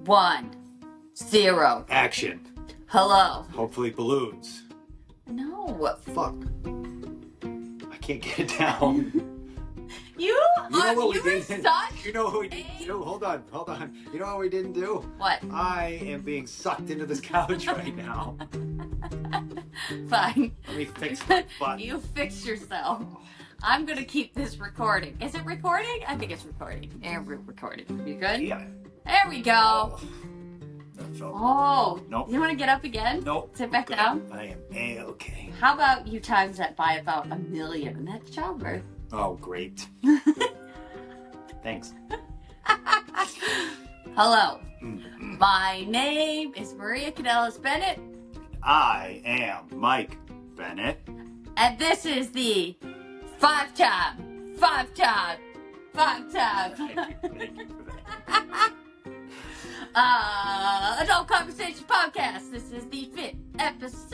1, 0. Action. Hello. Hopefully balloons. No. Fuck. I can't get it down. You know what we are did? such You know what we did? Hold on. You know what we didn't do? What? I am being sucked into this couch right now. Fine. Let me fix my butt. You fix yourself. I'm gonna keep this recording. Is it recording? I think it's recording. Yeah, we're recording. You good? Yeah. There we go. That felt Oh. Nope. You want to get up again? Nope. Sit back down. I am A-okay. How about you times that by about 1 million? And that's childbirth. Oh, great. Thanks. Hello. My name is Maria Cadellas Bennett. I am Mike Bennett. And this is the five-time Thank you for that. Adult Conversation Podcast. This is the 5th episode.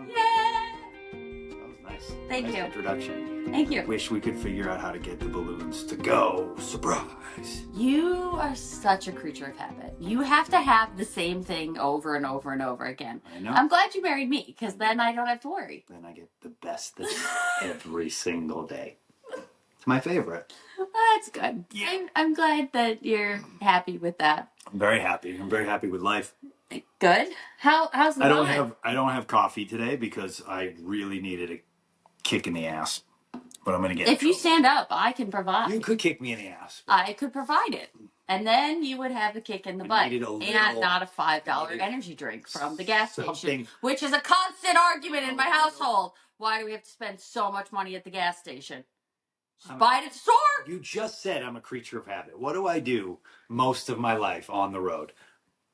Yeah. That was nice. Thank you. Introduction. Thank you. Wish we could figure out how to get the balloons to go. Surprise. You are such a creature of habit. You have to have the same thing over and over and over again. I know. I'm glad you married me, because then I don't have to worry. Then I get the best thing every single day. It's my favorite. Well, that's good. Yeah. I'm glad that you're happy with that. I'm very happy. I'm very happy with life. Good. How's the vibe? I don't have coffee today because I really needed a kick in the ass. But I'm gonna get. If you stand up, I can provide. You could kick me in the ass. I could provide it. And then you would have the kick in the butt. And not a $5 energy drink from the gas station. Which is a constant argument in my household. Why do we have to spend so much money at the gas station? Just buy it at the store. You just said I'm a creature of habit. What do I do most of my life on the road?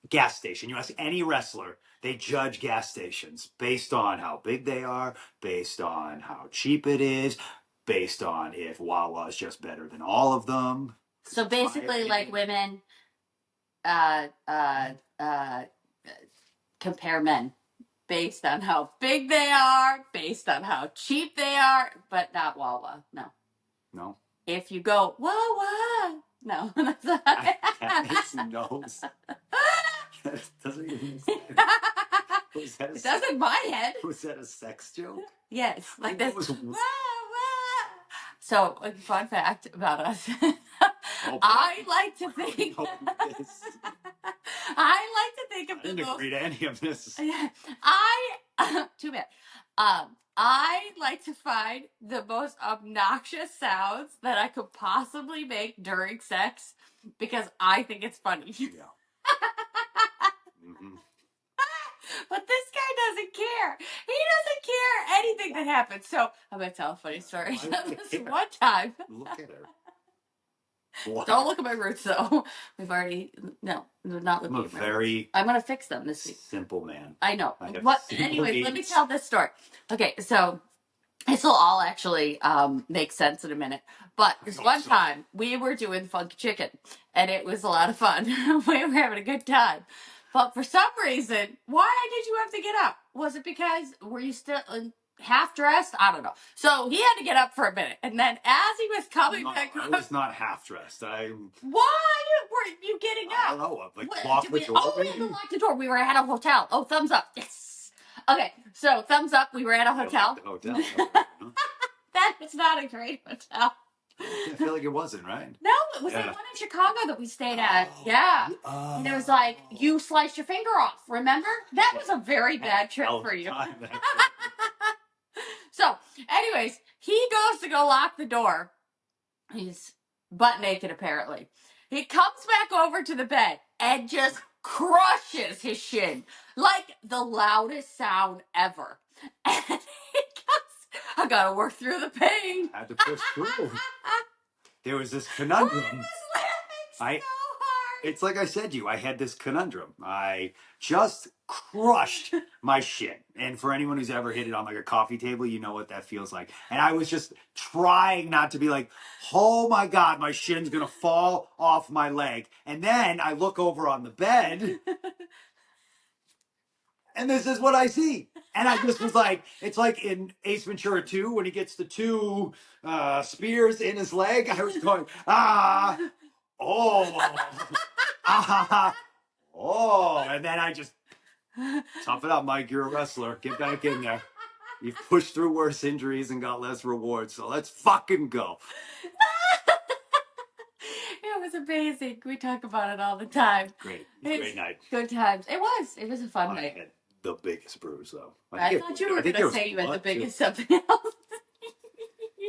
Gas station. You ask any wrestler, they judge gas stations based on how big they are, based on how cheap it is, based on if Wawa is just better than all of them. So basically, like women, compare men based on how big they are, based on how cheap they are, but not Wawa. No. No. If you go Wawa, no, that's not. That makes no sense. That doesn't even sense. It does in my head. Was that a sex joke? Yes, like this. Was... So, a fun fact about us. Oh, I like to think. I like to think of I didn't agree to any of this. Too bad. I like to find the most obnoxious sounds that I could possibly make during sex because I think it's funny. Yeah. Mm-hmm. But this guy doesn't care. He doesn't care anything that happens. So I'm going to tell a funny story. This one time. Look at her. What? Don't look at my roots, though. We've already... No, we're not looking at my roots. I'm going to fix them this week. Simple man. I know. Anyways, let me tell this story. Okay, so... This will all actually make sense in a minute. But this one time, we were doing Funky Chicken, and it was a lot of fun. We were having a good time. But for some reason, why did you have to get up? Was it because, were you still half dressed? I don't know. So he had to get up for a minute. And then as he was coming back I was not half dressed. Why were you getting up? I don't know. Like, lock the door. We had to lock the door. We were at a hotel. Oh, thumbs up. Yes. Okay, so thumbs up. We were at a hotel. That was not a great hotel. I feel like it wasn't, right? No, it was the one in Chicago that we stayed at. Yeah. And it was like, you sliced your finger off, remember? That was a very bad trip for you. So, anyways, he goes to go lock the door. He's butt naked, apparently. He comes back over to the bed and just crushes his shin like the loudest sound ever. And he goes, I gotta work through the pain. I had to push through. There was this conundrum. I was laughing so hard. It's like I said to you, I had this conundrum. I just crushed my shin. And for anyone who's ever hit it on like a coffee table, you know what that feels like. And I was just trying not to be like, oh my God, my shin's going to fall off my leg. And then I look over on the bed and this is what I see. And I just was like, it's like in Ace Ventura 2 when he gets the 2 spears in his leg. I was going, oh. Oh, and then I just tough it up, Mike. You're a wrestler. Get back in there. You've pushed through worse injuries and got less rewards, so let's fucking go. It was amazing. We talk about it all the time. Great night. Good times. It was a fun night. I had the biggest bruise, though. I thought you were going to say you had the biggest something else.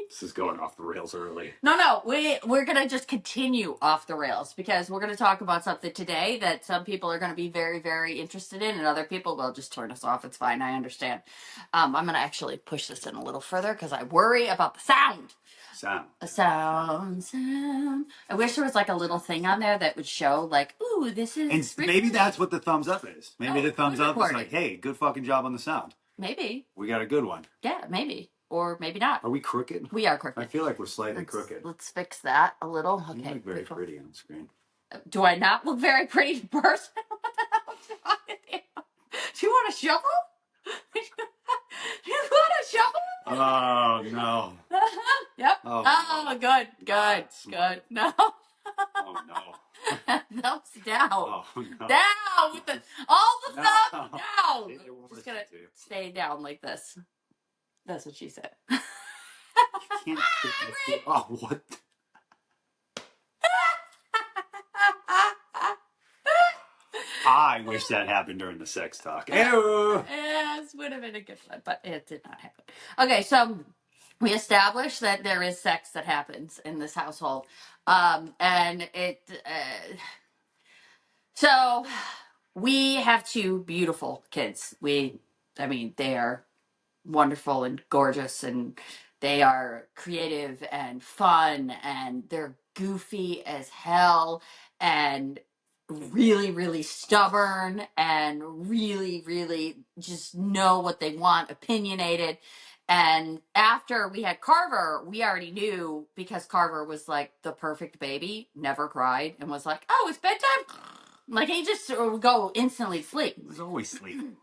This is going off the rails early. No, we're going to just continue off the rails because we're going to talk about something today that some people are going to be very, very interested in, and other people will just turn us off. It's fine. I understand. I'm going to actually push this in a little further because I worry about the sound. Sound. I wish there was like a little thing on there that would show like, ooh, this is... And maybe that's what the thumbs up is. Maybe the thumbs up is like, hey, good fucking job on the sound. Maybe. We got a good one. Yeah, maybe. Or maybe not. Are we crooked? We are crooked. I feel like we're slightly crooked. Let's fix that a little. Okay. You look very pretty on the screen. Do I not look very pretty in person? What the hell's wrong with you? Do you want a shovel? You want a shovel? Oh, no. Yep. Oh, good. No. Oh, no. Thumbs down. Oh, no. Down with all the thumbs down. Just gonna stay down like this. That's what she said. You can't. Oh, what? I wish that happened during the sex talk. Ew. This would have been a good one, but it did not happen. Okay, so we established that there is sex that happens in this household, and so we have two beautiful kids. They are wonderful and gorgeous, and they are creative and fun, and they're goofy as hell, and really, really stubborn, and really, really just know what they want, opinionated. And after we had Carver, we already knew, because Carver was like the perfect baby, never cried, and was like, oh, it's bedtime. Like, he just would go instantly sleep. He was always sleeping.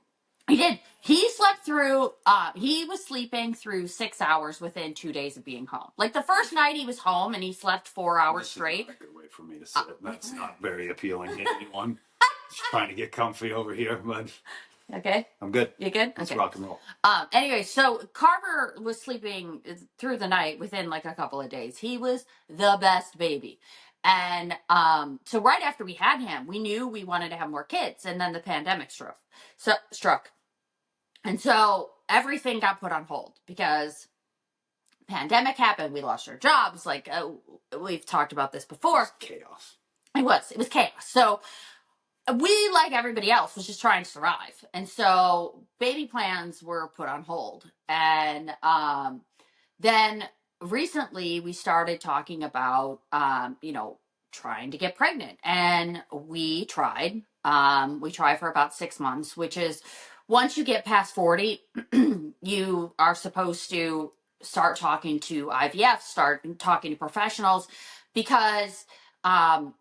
He did. He slept through, he was sleeping through 6 hours within 2 days of being home. Like, the first night he was home and he slept 4 hours straight. That's not a good way for me to sit. That's not very appealing to anyone. Just trying to get comfy over here, but... Okay. I'm good. You good? Let's okay. rock and roll. Anyway, so Carver was sleeping through the night within like a couple of days. He was the best baby. And so right after we had him, we knew we wanted to have more kids. And then the pandemic struck. And so everything got put on hold because pandemic happened. We lost our jobs. Like, we've talked about this before. Chaos. It was chaos. So we, like everybody else, was just trying to survive. And so baby plans were put on hold. And then recently we started talking about, trying to get pregnant. And we tried. We tried for about 6 months, which is, once you get past 40, you are supposed to start talking to IVF, start talking to professionals, because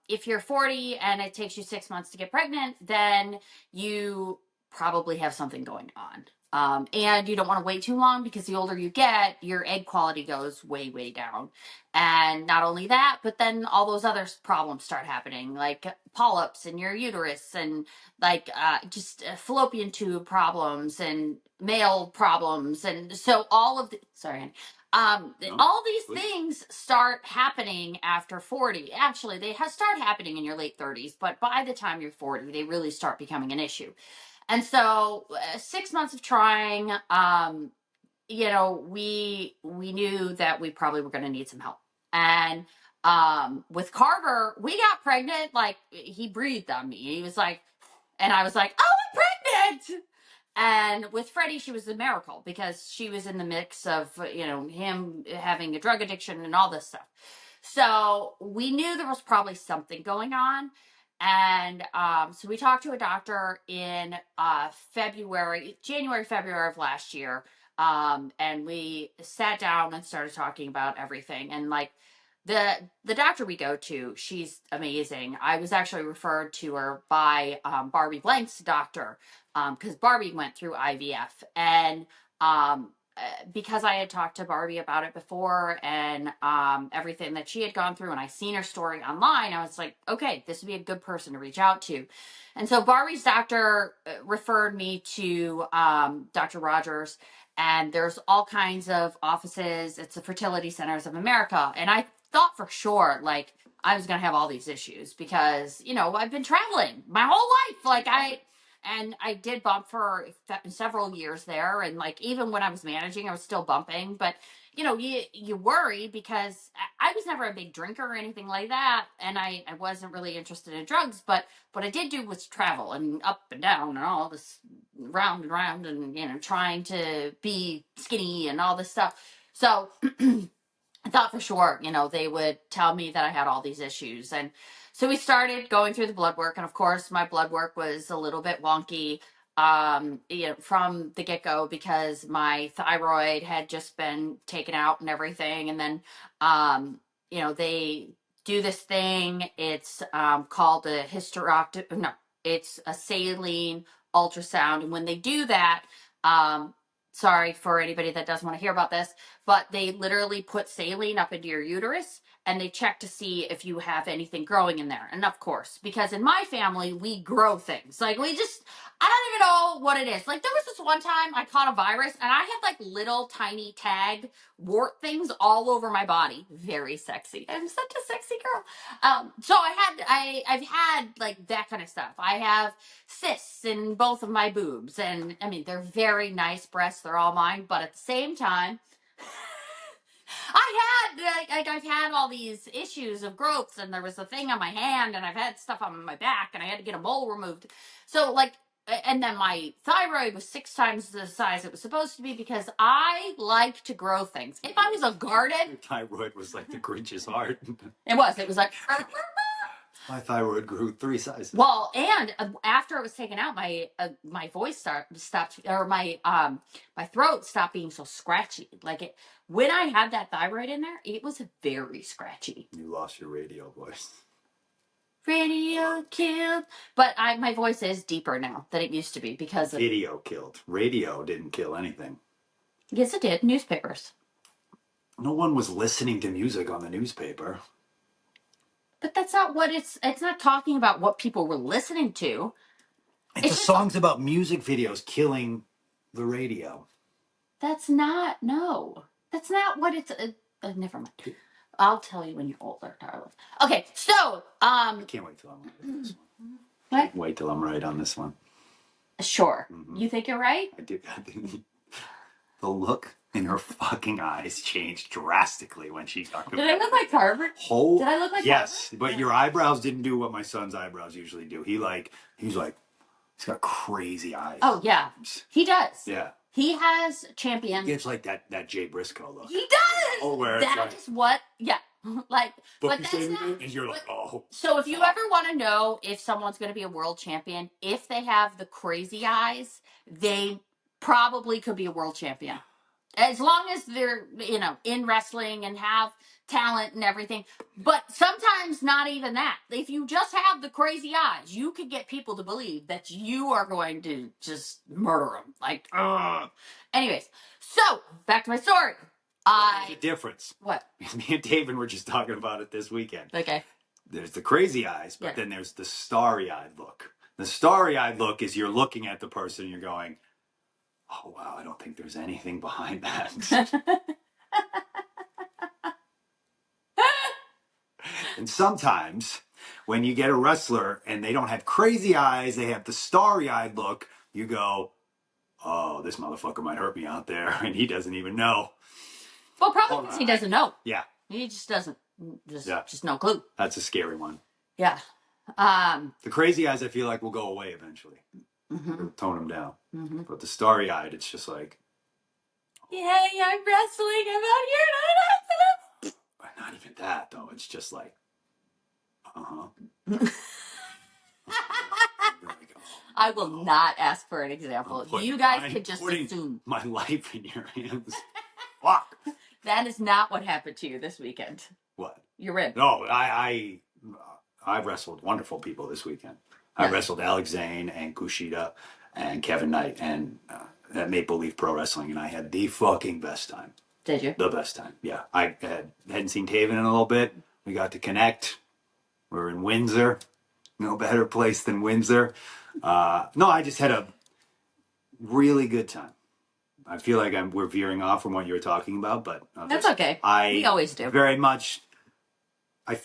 if you're 40 and it takes you 6 months to get pregnant, then you probably have something going on. And you don't want to wait too long, because the older you get, your egg quality goes way, way down. And not only that, but then all those other problems start happening, like polyps in your uterus, and like just fallopian tube problems, and male problems. And so all of the, all these things start happening after 40. Actually, they start happening in your late 30s, but by the time you're 40, they really start becoming an issue. And so 6 months of trying, we knew that we probably were going to need some help. And with Carver, we got pregnant. Like, he breathed on me. He was like, and I was like, oh, I'm pregnant. And with Freddie, she was a miracle, because she was in the mix of, him having a drug addiction and all this stuff. So we knew there was probably something going on. And so we talked to a doctor in January, February of last year. And we sat down and started talking about everything. And like, the doctor we go to, she's amazing. I was actually referred to her by Barbie Blank's doctor, because Barbie went through IVF. And because I had talked to Barbie about it before and everything that she had gone through, and I seen her story online, I was like, okay, this would be a good person to reach out to. And so Barbie's doctor referred me to Dr. Rogers, and there's all kinds of offices. It's the Fertility Centers of America. And I thought for sure, like, I was going to have all these issues because, you know, I've been traveling my whole life. And I did bump for several years there. And like, even when I was managing, I was still bumping. But, you know, you worry because I was never a big drinker or anything like that. And I wasn't really interested in drugs. But what I did do was travel and up and down and all this round and round and, you know, trying to be skinny and all this stuff. So I thought for sure, you know, they would tell me that I had all these issues. And so we started going through the blood work. And of course, my blood work was a little bit wonky, you know, from the get go because my thyroid had just been taken out and everything. And then, you know, they do this thing. It's called a hysterectomy. No, it's a saline ultrasound. And when they do that, sorry for anybody that doesn't want to hear about this, but they literally put saline up into your uterus and they check to see if you have anything growing in there. And of course, because in my family, we grow things. Like I don't even know what it is. Like there was this one time I caught a virus and I had like little tiny tag wart things all over my body. Very sexy. I'm such a sexy girl. So I've had like that kind of stuff. I have cysts in both of my boobs. And I mean, they're very nice breasts. They're all mine. But at the same time, I've had all these issues of growths, and there was a thing on my hand, and I've had stuff on my back, and I had to get a mole removed. So like, and then my thyroid was 6 times the size it was supposed to be because I like to grow things. If I was a garden, Your thyroid was like the Grinch's heart. it was like. My thyroid grew 3 sizes. Well, and after it was taken out, my voice stopped, or my throat stopped being so scratchy. Like it when I had that thyroid in there, it was very scratchy. You lost your radio voice. Radio killed, but my voice is deeper now than it used to be because of Video killed. Radio didn't kill anything. Yes, it did. Newspapers. No one was listening to music on the newspaper. But that's not what it's not talking about what people were listening to. It's the songs about music videos killing the radio. That's not what it's never mind. I'll tell you when you're older, darling. Okay, so I can't wait till I'm right on this one. What? Wait till I'm right on this one. Sure. Mm-hmm. You think you're right? I do. The look in her fucking eyes changed drastically when she talked about. Did I look like Harvard? Did I look like yes, Harvard? but your eyebrows didn't do what my son's eyebrows usually do. He's got crazy eyes. Oh yeah, he does. Yeah. He has champion. It's like that Jay Briscoe look. He does. Oh, where that is what? Yeah, like. But that's not. And you're like, oh. So if you ever want to know if someone's going to be a world champion, if they have the crazy eyes, they probably could be a world champion. As long as they're, you know, in wrestling and have talent and everything. But sometimes not even that. If you just have the crazy eyes, you could get people to believe that you are going to just murder them. Like, ugh. Anyways, so back to my story. There's a difference. What? Me and David were just talking about it this weekend. Okay. There's the crazy eyes, but then there's the starry-eyed look. The starry-eyed look is you're looking at the person and you're going, oh, wow, I don't think there's anything behind that. And sometimes when you get a wrestler and they don't have crazy eyes, they have the starry-eyed look, you go, oh, this motherfucker might hurt me out there, and he doesn't even know. Well, probably because he doesn't know. Yeah. He just doesn't. Just no clue. That's a scary one. Yeah. The crazy eyes, I feel like, will go away eventually. Mm-hmm. It'll tone them down. Mm-hmm. But the starry-eyed, it's just like... Yay, I'm wrestling. I'm out here and I'm not even that, though. It's just like... Uh-huh. I will not ask for an example. You guys could just assume. My life in your hands. Fuck. That is not what happened to you this weekend. What? Your rib. No, I wrestled wonderful people this weekend. I wrestled Alex Zane and Kushida and Kevin Knight and at Maple Leaf Pro Wrestling, and I had the fucking best time. Did you? The best time, yeah. I hadn't seen Taven in a little bit. We got to connect. We were in Windsor. No better place than Windsor. No, I just had a really good time. I feel like we're veering off from what you were talking about, but that's okay. We always do. Very much. I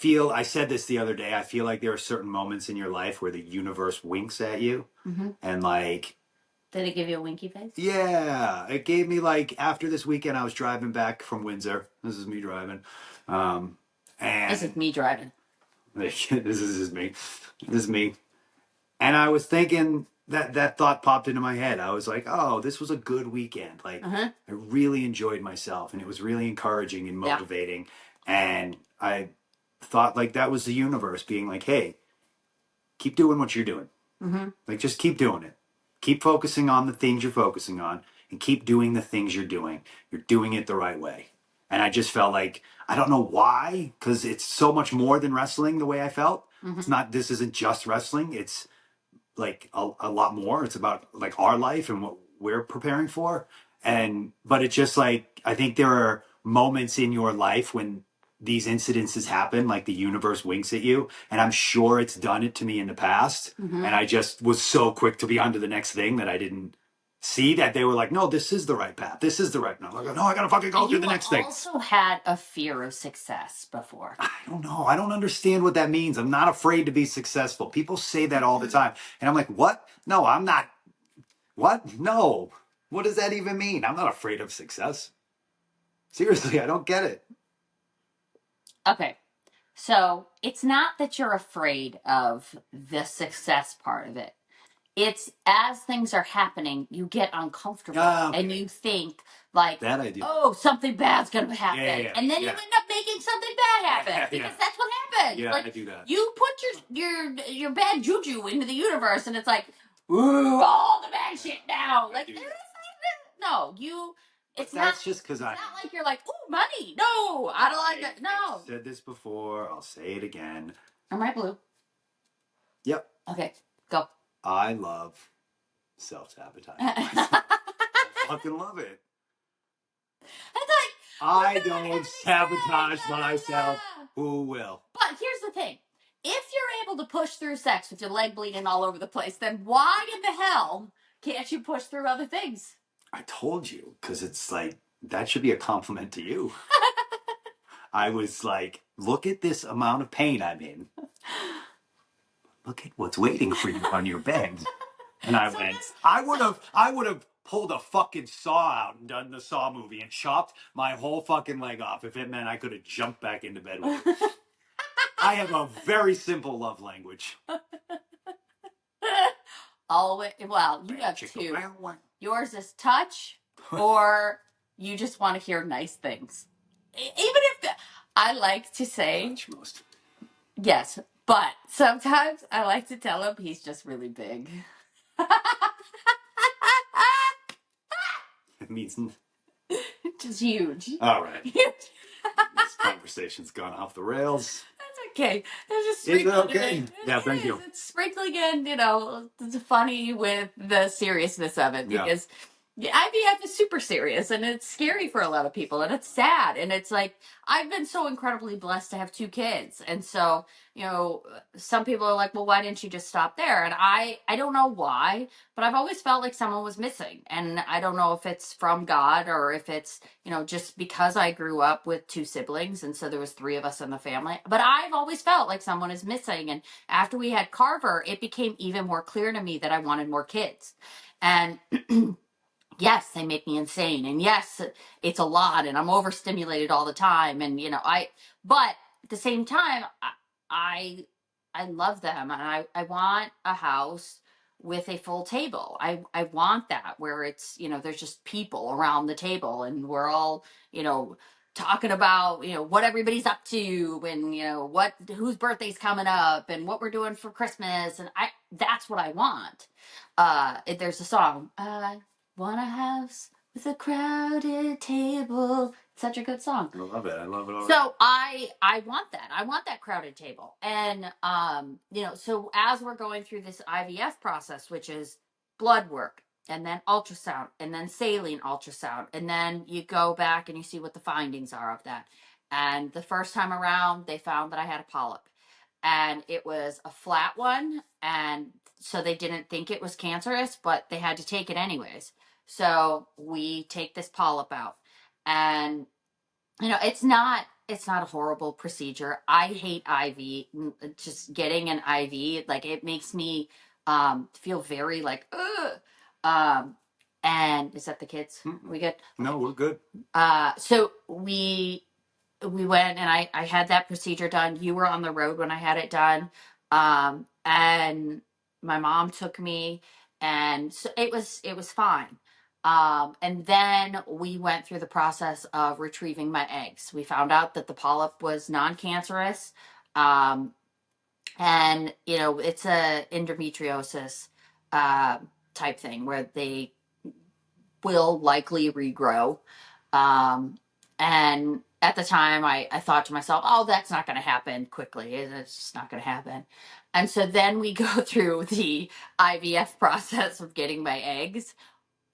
said this the other day. I feel like there are certain moments in your life where the universe winks at you, and like. Did it give you a winky face? Yeah, it gave me like after this weekend. I was driving back from Windsor. This is me driving, and this is me driving. this is me. This is me. And I was thinking that thought popped into my head. I was like, oh, this was a good weekend. Like, I really enjoyed myself, and it was really encouraging and motivating. Yeah. And I thought like that was the universe being like, hey, keep doing what you're doing. Like, just keep doing it. Keep focusing on the things you're focusing on, and keep doing the things you're doing. You're doing it the right way. And I just felt like, I don't know why, because it's so much more than wrestling the way I felt. It's not, this isn't just wrestling. It's like a lot more. It's about like our life and what we're preparing for. But it's just like, I think there are moments in your life when these incidences happen, like the universe winks at you. And I'm sure it's done it to me in the past. And I just was so quick to be on to the next thing that I didn't see that they were like, no, this is the right path. This is the right. No, like, no, I gotta fucking go through the next thing. You also had a fear of success before. I don't know. I don't understand what that means. I'm not afraid to be successful. People say that all the time. And I'm like, what? No, I'm not. What? No. What does that even mean? I'm not afraid of success. Seriously, I don't get it. Okay. So it's not that you're afraid of the success part of it. It's as things are happening, you get uncomfortable and you think like, that I do. Oh, something bad's going to happen. Yeah. And then you end up making something bad happen because that's what happens. Yeah, like, I do that. You put your bad juju into the universe and it's like, ooh, all the bad shit now. Like, no, it's not just because it's not like you're like, ooh, money. No, I don't like it. No. I've said this before. I'll say it again. Am I blue? Yep. Okay, go. I love self-sabotage. I fucking love it. It's like, I don't sabotage myself. Who will? But here's the thing. If you're able to push through sex with your leg bleeding all over the place, then why in the hell can't you push through other things? I told you, because it's like, that should be a compliment to you. I was like, look at this amount of pain I'm in. Look at what's waiting for you on your bed. And I went, I would have pulled a fucking saw out and done the Saw movie and chopped my whole fucking leg off if it meant I could have jumped back into bed with you. I have a very simple love language. Always, well, you have two. Yours is touch, or you just want to hear nice things. Even if I like to say touch most. Yes, but sometimes I like to tell him he's just really big. It means just huge. All right. This conversation's gone off the rails. That's okay. It's just sprinkling. Is it okay? Yeah, thank you. It's sprinkling in, it's funny with the seriousness of it because IVF is super serious and it's scary for a lot of people and it's sad. And it's like, I've been so incredibly blessed to have 2 kids. And so, some people are like, well, why didn't you just stop there? And I don't know why, but I've always felt like someone was missing. And I don't know if it's from God or if it's, just because I grew up with 2 siblings. And so there was 3 of us in the family, but I've always felt like someone is missing. And after we had Carver, it became even more clear to me that I wanted more kids. And yes, they make me insane. And yes, it's a lot and I'm overstimulated all the time. And, but at the same time, I love them and I want a house with a full table. I want that where it's, there's just people around the table and we're all, talking about, what everybody's up to and, whose birthday's coming up and what we're doing for Christmas. And that's what I want. There's a song, want a house with a crowded table. Such a good song. I love it. I love it all. So I want that. I want that crowded table. And, so as we're going through this IVF process, which is blood work, and then ultrasound, and then saline ultrasound, and then you go back and you see what the findings are of that. And the first time around, they found that I had a polyp, and it was a flat one, and so they didn't think it was cancerous, but they had to take it anyways. So we take this polyp out, and it's not a horrible procedure. I hate IV. Just getting an IV, like, it makes me feel very like ugh. And is that the kids? We good? No, we're good. So we went, and I had that procedure done. You were on the road when I had it done. And my mom took me, and so it was fine. And then we went through the process of retrieving my eggs. We found out that the polyp was non-cancerous. And it's a endometriosis type thing where they will likely regrow. And at the time, I thought to myself, oh, that's not going to happen quickly. It's just not going to happen. And so then we go through the IVF process of getting my eggs.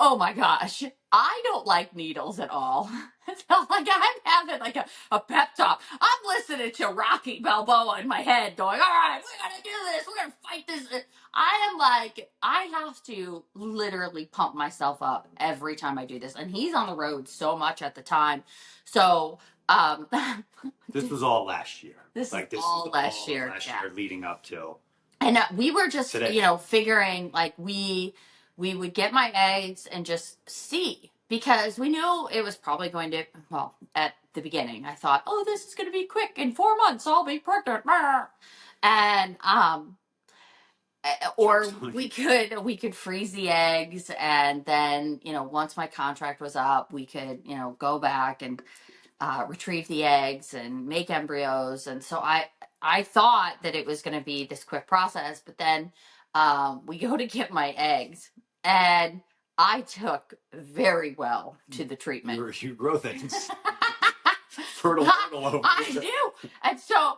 Oh my gosh, I don't like needles at all. So, like, I'm having like a pep talk. I'm listening to Rocky Balboa in my head going, all right, we're going to do this. We're going to fight this. I am like, I have to literally pump myself up every time I do this. And he's on the road so much at the time. So, this was all last year. This is all last year. Last year leading up to. And we were just, today. Figuring like we would get my eggs and just see, because we knew it was probably going to, well, at the beginning, I thought, oh, this is going to be quick. In 4 months, I'll be pregnant. And, or we could freeze the eggs. And then, once my contract was up, we could, go back and retrieve the eggs and make embryos. And so I thought that it was going to be this quick process, but then we go to get my eggs, and I took very well to the treatment. You grow things. Fertile over. I do. And so,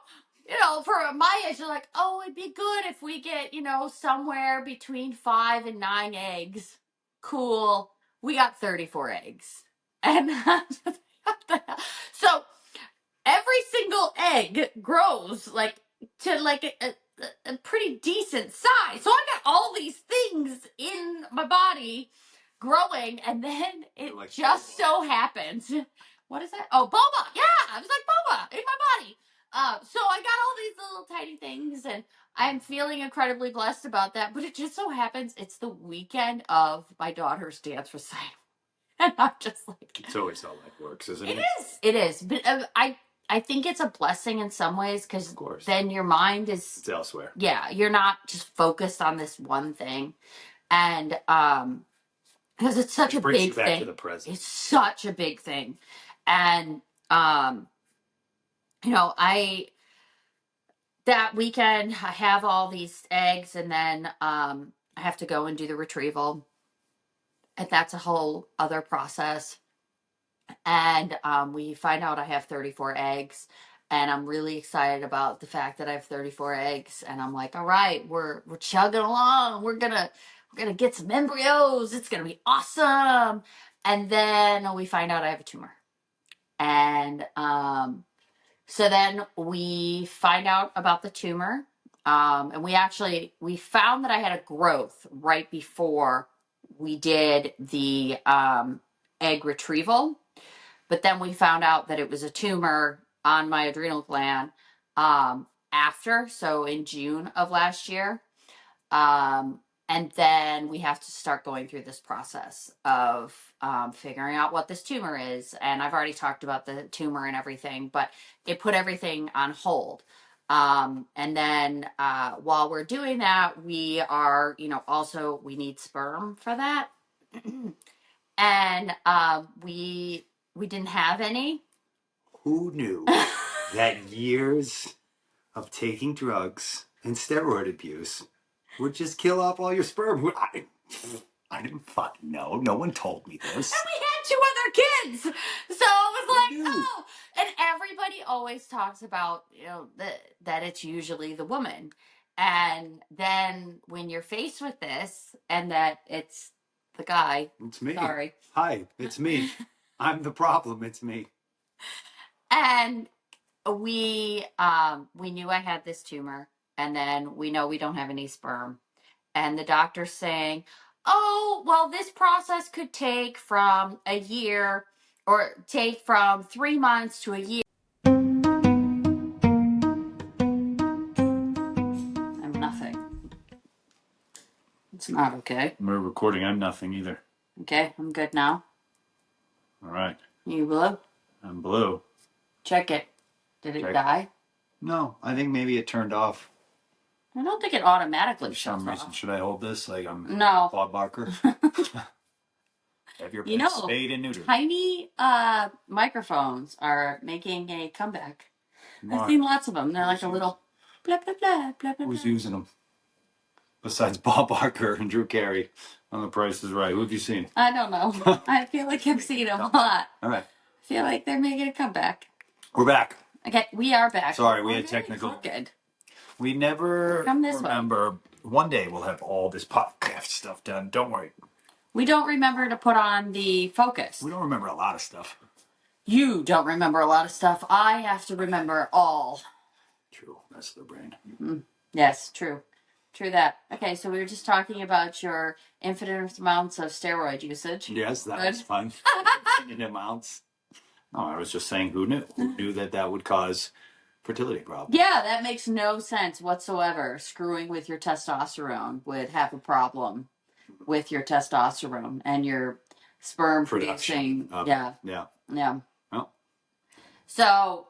for my age, they're like, oh, it'd be good if we get, somewhere between 5 and 9 eggs. Cool. We got 34 eggs. And so every single egg grows like to like a pretty decent size. So I got all these things in my body growing, and then it like just boba. So happens. What is that? Oh, boba. Yeah, it was like boba in my body. So I got all these little tiny things, and I'm feeling incredibly blessed about that. But it just so happens it's the weekend of my daughter's dance recital. And I'm just like, it's always how life works, isn't it? It is. But I think it's a blessing in some ways, because then your mind is it's elsewhere. Yeah, you're not just focused on this one thing, and because it's such a big thing. To the present. It's such a big thing, and that weekend I have all these eggs, and then I have to go and do the retrieval, and that's a whole other process. And we find out I have 34 eggs, and I'm really excited about the fact that I have 34 eggs. And I'm like, all right, we're chugging along. We're gonna get some embryos. It's gonna be awesome. And then we find out I have a tumor. And so then we find out about the tumor. And we found that I had a growth right before we did the egg retrieval. But then we found out that it was a tumor on my adrenal gland after, so in June of last year. And then we have to start going through this process of figuring out what this tumor is. And I've already talked about the tumor and everything, but it put everything on hold. And then while we're doing that, we are, also we need sperm for that. And we didn't have any. Who knew that years of taking drugs and steroid abuse would just kill off all your sperm? I didn't fucking know. No one told me this. And we had 2 other kids. So it was like, oh. And everybody always talks about, that it's usually the woman. And then when you're faced with this, and that it's the guy. It's me. Sorry. Hi, it's me. I'm the problem. It's me. And we knew I had this tumor, and then we know we don't have any sperm. And the doctor's saying, oh, well, this process could take from a year or take from 3 months to a year. I'm nothing. It's not okay. We're recording. I'm nothing either. Okay, I'm good now. All right. You blue? I'm blue. Check it. Did it die? No, I think maybe it turned off. I don't think it automatically For some reason. off. Should I hold this like I'm No. Bob Barker? Have your pet spayed and neutered. Tiny microphones are making a comeback. I've seen lots of them. They're like a little blah, blah, blah, blah, blah. Who's using them? Besides Bob Barker and Drew Carey on The Price is Right. Who have you seen? I don't know. I feel like I've seen them a lot. All right. I feel like they're making a comeback. We're back. Okay, we are back. Sorry, we had technical. Good. We never remember. One day we'll have all this podcast stuff done. Don't worry. We don't remember to put on the focus. We don't remember a lot of stuff. You don't remember a lot of stuff. I have to remember all. True. That's the brain. Yes, true. True that. Okay, so we were just talking about your infinite amounts of steroid usage. Yes, that was fun. Infinite amounts. No, I was just saying who knew? Who knew that would cause fertility problems? Yeah, that makes no sense whatsoever. Screwing with your testosterone would have a problem with your testosterone and your sperm producing. Yeah. Oh. So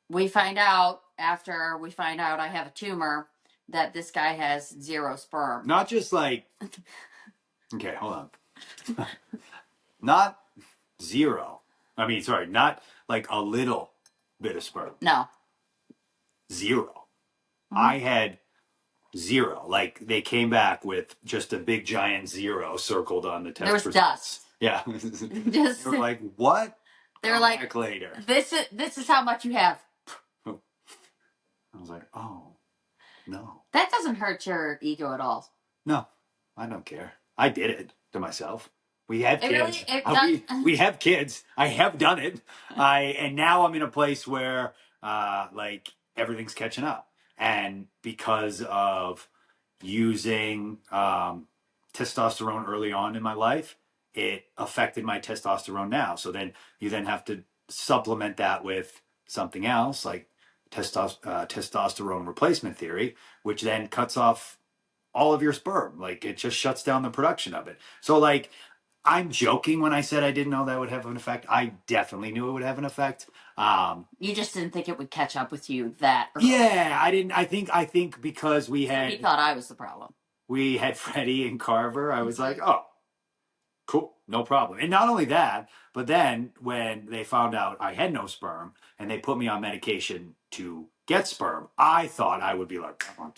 we find out after we find out I have a tumor that this guy has 0 sperm. Not just like. Okay, hold on. Not 0. I mean, sorry, not like a little bit of sperm. No. 0. Mm-hmm. I had 0. Like they came back with just a big giant 0 circled on the test. There was dust. Yeah. Just, they were like, what? They were like, later. This is how much you have. I was like, oh, no. That doesn't hurt your ego at all. No, I don't care. I did it to myself. We have kids. Really, we have kids. I have done it. And now I'm in a place where like everything's catching up. And because of using testosterone early on in my life, it affected my testosterone now. So then you have to supplement that with something else like testosterone replacement theory, which then cuts off all of your sperm. Like it just shuts down the production of it. So like I'm joking when I said I didn't know that would have an effect. I definitely knew it would have an effect. You just didn't think it would catch up with you that early. Yeah, I didn't. I think because we had. He thought I was the problem. We had Freddie and Carver. I was like, oh, cool, no problem. And not only that, but then when they found out I had no sperm and they put me on medication to get sperm, I thought I would be like, come on,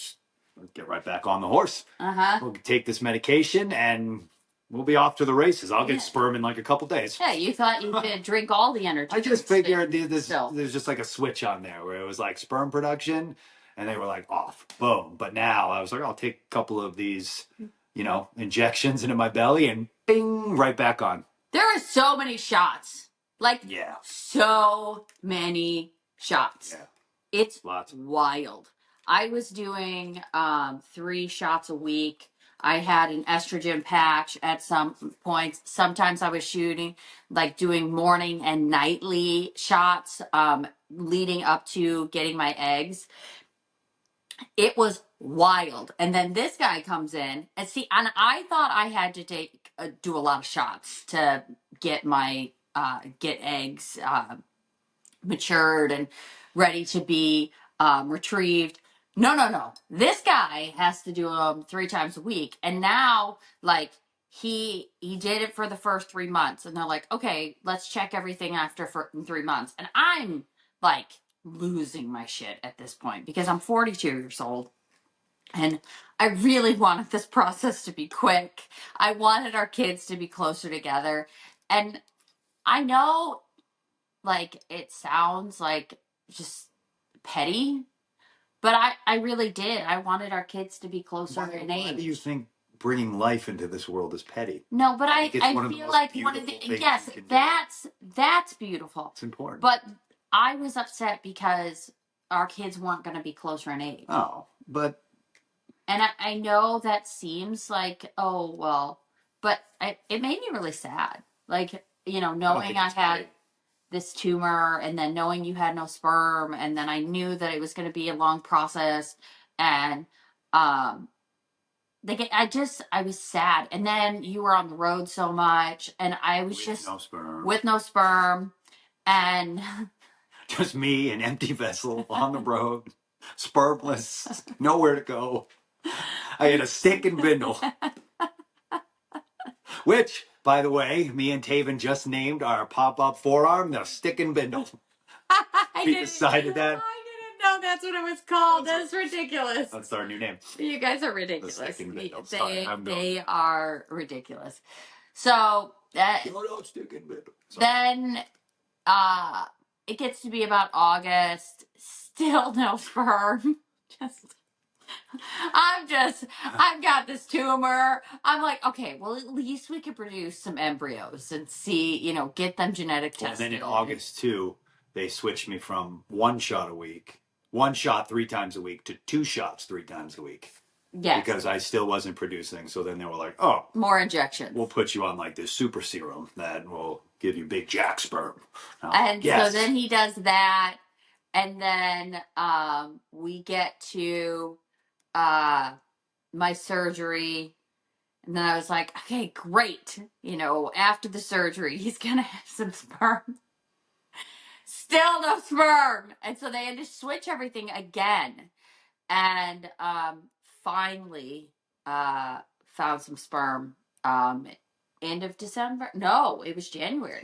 let's get right back on the horse. We'll take this medication and we'll be off to the races. I'll get sperm in like a couple days. Yeah, you thought you could drink all the energy. I just figured there's just like a switch on there where it was like sperm production and they were like off. Boom. But now I was like, I'll take a couple of these, injections into my belly and bing, right back on. There are so many shots. Like, so many shots. Yeah. It's wild. I was doing 3 shots a week. I had an estrogen patch at some points. Sometimes I was doing morning and nightly shots leading up to getting my eggs. It was wild. And then this guy comes in and I thought I had to do a lot of shots to get my get eggs matured and ready to be retrieved. No. This guy has to do them 3 times a week. And now, he did it for the first 3 months. And they're like, okay, let's check everything after 3 months. And I'm, losing my shit at this point because I'm 42 years old. And I really wanted this process to be quick. I wanted our kids to be closer together. And I know, it sounds like just petty, But I really did. I wanted our kids to be closer in age. Why do you think bringing life into this world is petty? No, but I feel like one of the, yes, that's beautiful. It's important. But I was upset because our kids weren't going to be closer in age. Oh, but and I know that seems like, oh well, but it made me really sad. Like, you know, knowing I had this tumor, and then knowing you had no sperm, and then I knew that it was going to be a long process, and like I was sad, and then you were on the road so much, and I was with no sperm, and just me, an empty vessel on the road, spermless, nowhere to go. I had a stick and bindle, which, by the way, me and Taven just named our pop-up forearm the stick and bindle. We decided that. I didn't know that's what it was called. That's ridiculous. That's our new name. You guys are ridiculous. The stick and bindle. They are ridiculous. So that then it gets to be about August. Still no sperm. I've got this tumor. I'm like, okay, well, at least we could produce some embryos and see, you know, get them genetic tested. And then in August too, they switched me from 1 shot a week, 1 shot 3 times a week, to 2 shots 3 times a week. Yes. Because I still wasn't producing. So then they were like, oh, more injections. We'll put you on like this super serum that will give you big jack sperm. And so then he does that. And then we get to my surgery. And then I was like, okay, great. You know, after the surgery, he's going to have some sperm. Still no sperm. And so they had to switch everything again. And finally found some sperm end of December. No, it was January.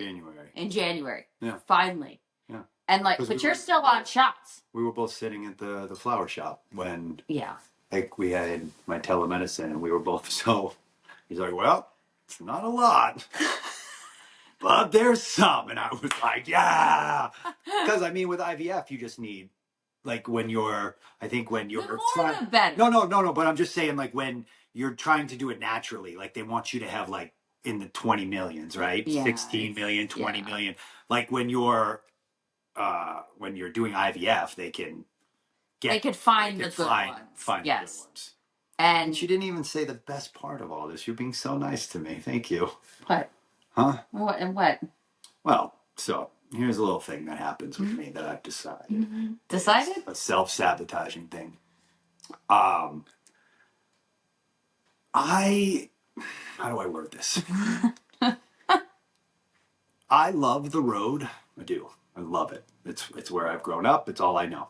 In January. Yeah. Finally. Yeah. And like, but you're still on shots. We were both sitting at the flower shop when like we had my telemedicine, and we were both he's like, well, it's not a lot. But there's some. And I was like, yeah. Because I mean, with IVF, you just need, like, when you're trying, the better. No, but I'm just saying, like, when you're trying to do it naturally, like, they want you to have, like, in the 20 millions, right? Yeah, 16 million, 20 million. Like, when you're doing IVF, they could find the good ones. Find the good ones. And you didn't even say the best part of all this. You're being so nice to me. Thank you. What? Huh? What and what? Well, so here's a little thing that happens with me that I've decided. Mm-hmm. Decided? It's a self-sabotaging thing. How do I word this? I love the road. I do. I love it. It's where I've grown up. It's all I know.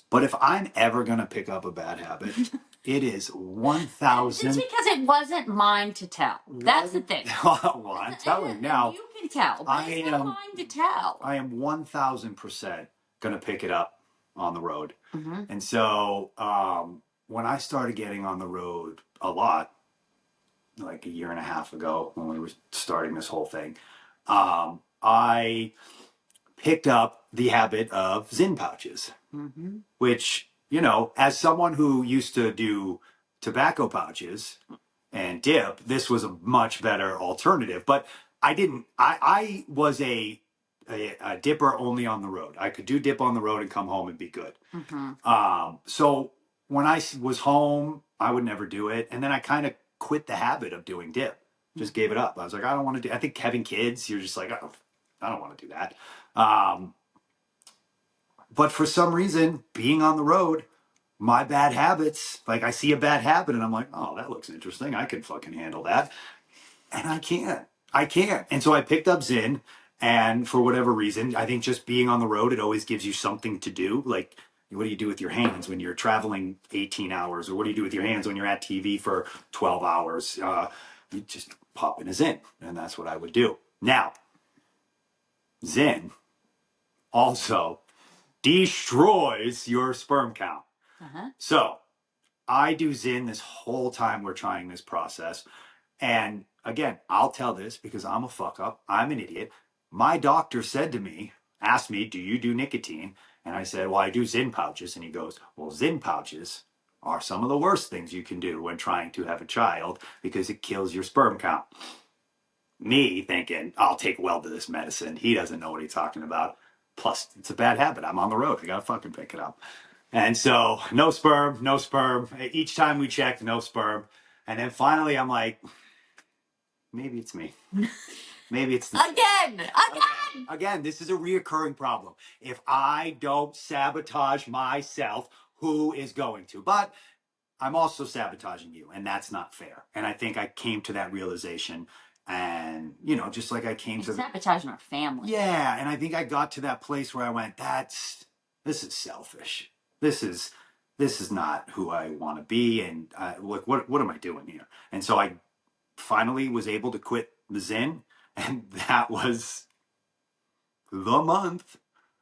But if I'm ever going to pick up a bad habit, it is 1,000. It's because it wasn't mine to tell. That's the thing. Well, I'm telling now. You can tell, but it's not mine to tell. I am 1,000% going to pick it up on the road. Mm-hmm. And so when I started getting on the road a lot, like a year and a half ago when we were starting this whole thing, I picked up the habit of Zyn pouches, which, you know, as someone who used to do tobacco pouches and dip, this was a much better alternative. But I was a dipper only on the road. I could do dip on the road and come home and be good. Mm-hmm. So when I was home, I would never do it. And then I kind of quit the habit of doing dip. Just gave it up. I was like, I don't want to do. I think having kids, you're just like, oh, I don't want to do that. But for some reason, being on the road, my bad habits, like I see a bad habit and I'm like, oh, that looks interesting. I can fucking handle that. And I can't. And so I picked up Zyn, and for whatever reason, I think just being on the road, it always gives you something to do. Like, what do you do with your hands when you're traveling 18 hours? Or what do you do with your hands when you're at TV for 12 hours? You just pop in a Zyn, and that's what I would do. Now, Zyn also destroys your sperm count. Uh-huh. So I do Zyn this whole time we're trying this process. And again, I'll tell this because I'm a fuck up. I'm an idiot. My doctor asked me, do you do nicotine? And I said, well, I do Zyn pouches. And he goes, well, Zyn pouches are some of the worst things you can do when trying to have a child because it kills your sperm count. Me thinking, I'll take well to this medicine. He doesn't know what he's talking about. Plus, it's a bad habit. I'm on the road. I got to fucking pick it up. And so, no sperm, no sperm. Each time we checked, no sperm. And then finally, I'm like, maybe it's me. Maybe it's the again. This is a reoccurring problem. If I don't sabotage myself, who is going to? But I'm also sabotaging you, and that's not fair. And I think I came to that realization, and just like I came to sabotaging our family. Yeah, and I think I got to that place where I went, this is selfish. This is not who I want to be, and what am I doing here? And so I finally was able to quit the Zyn, and that was the month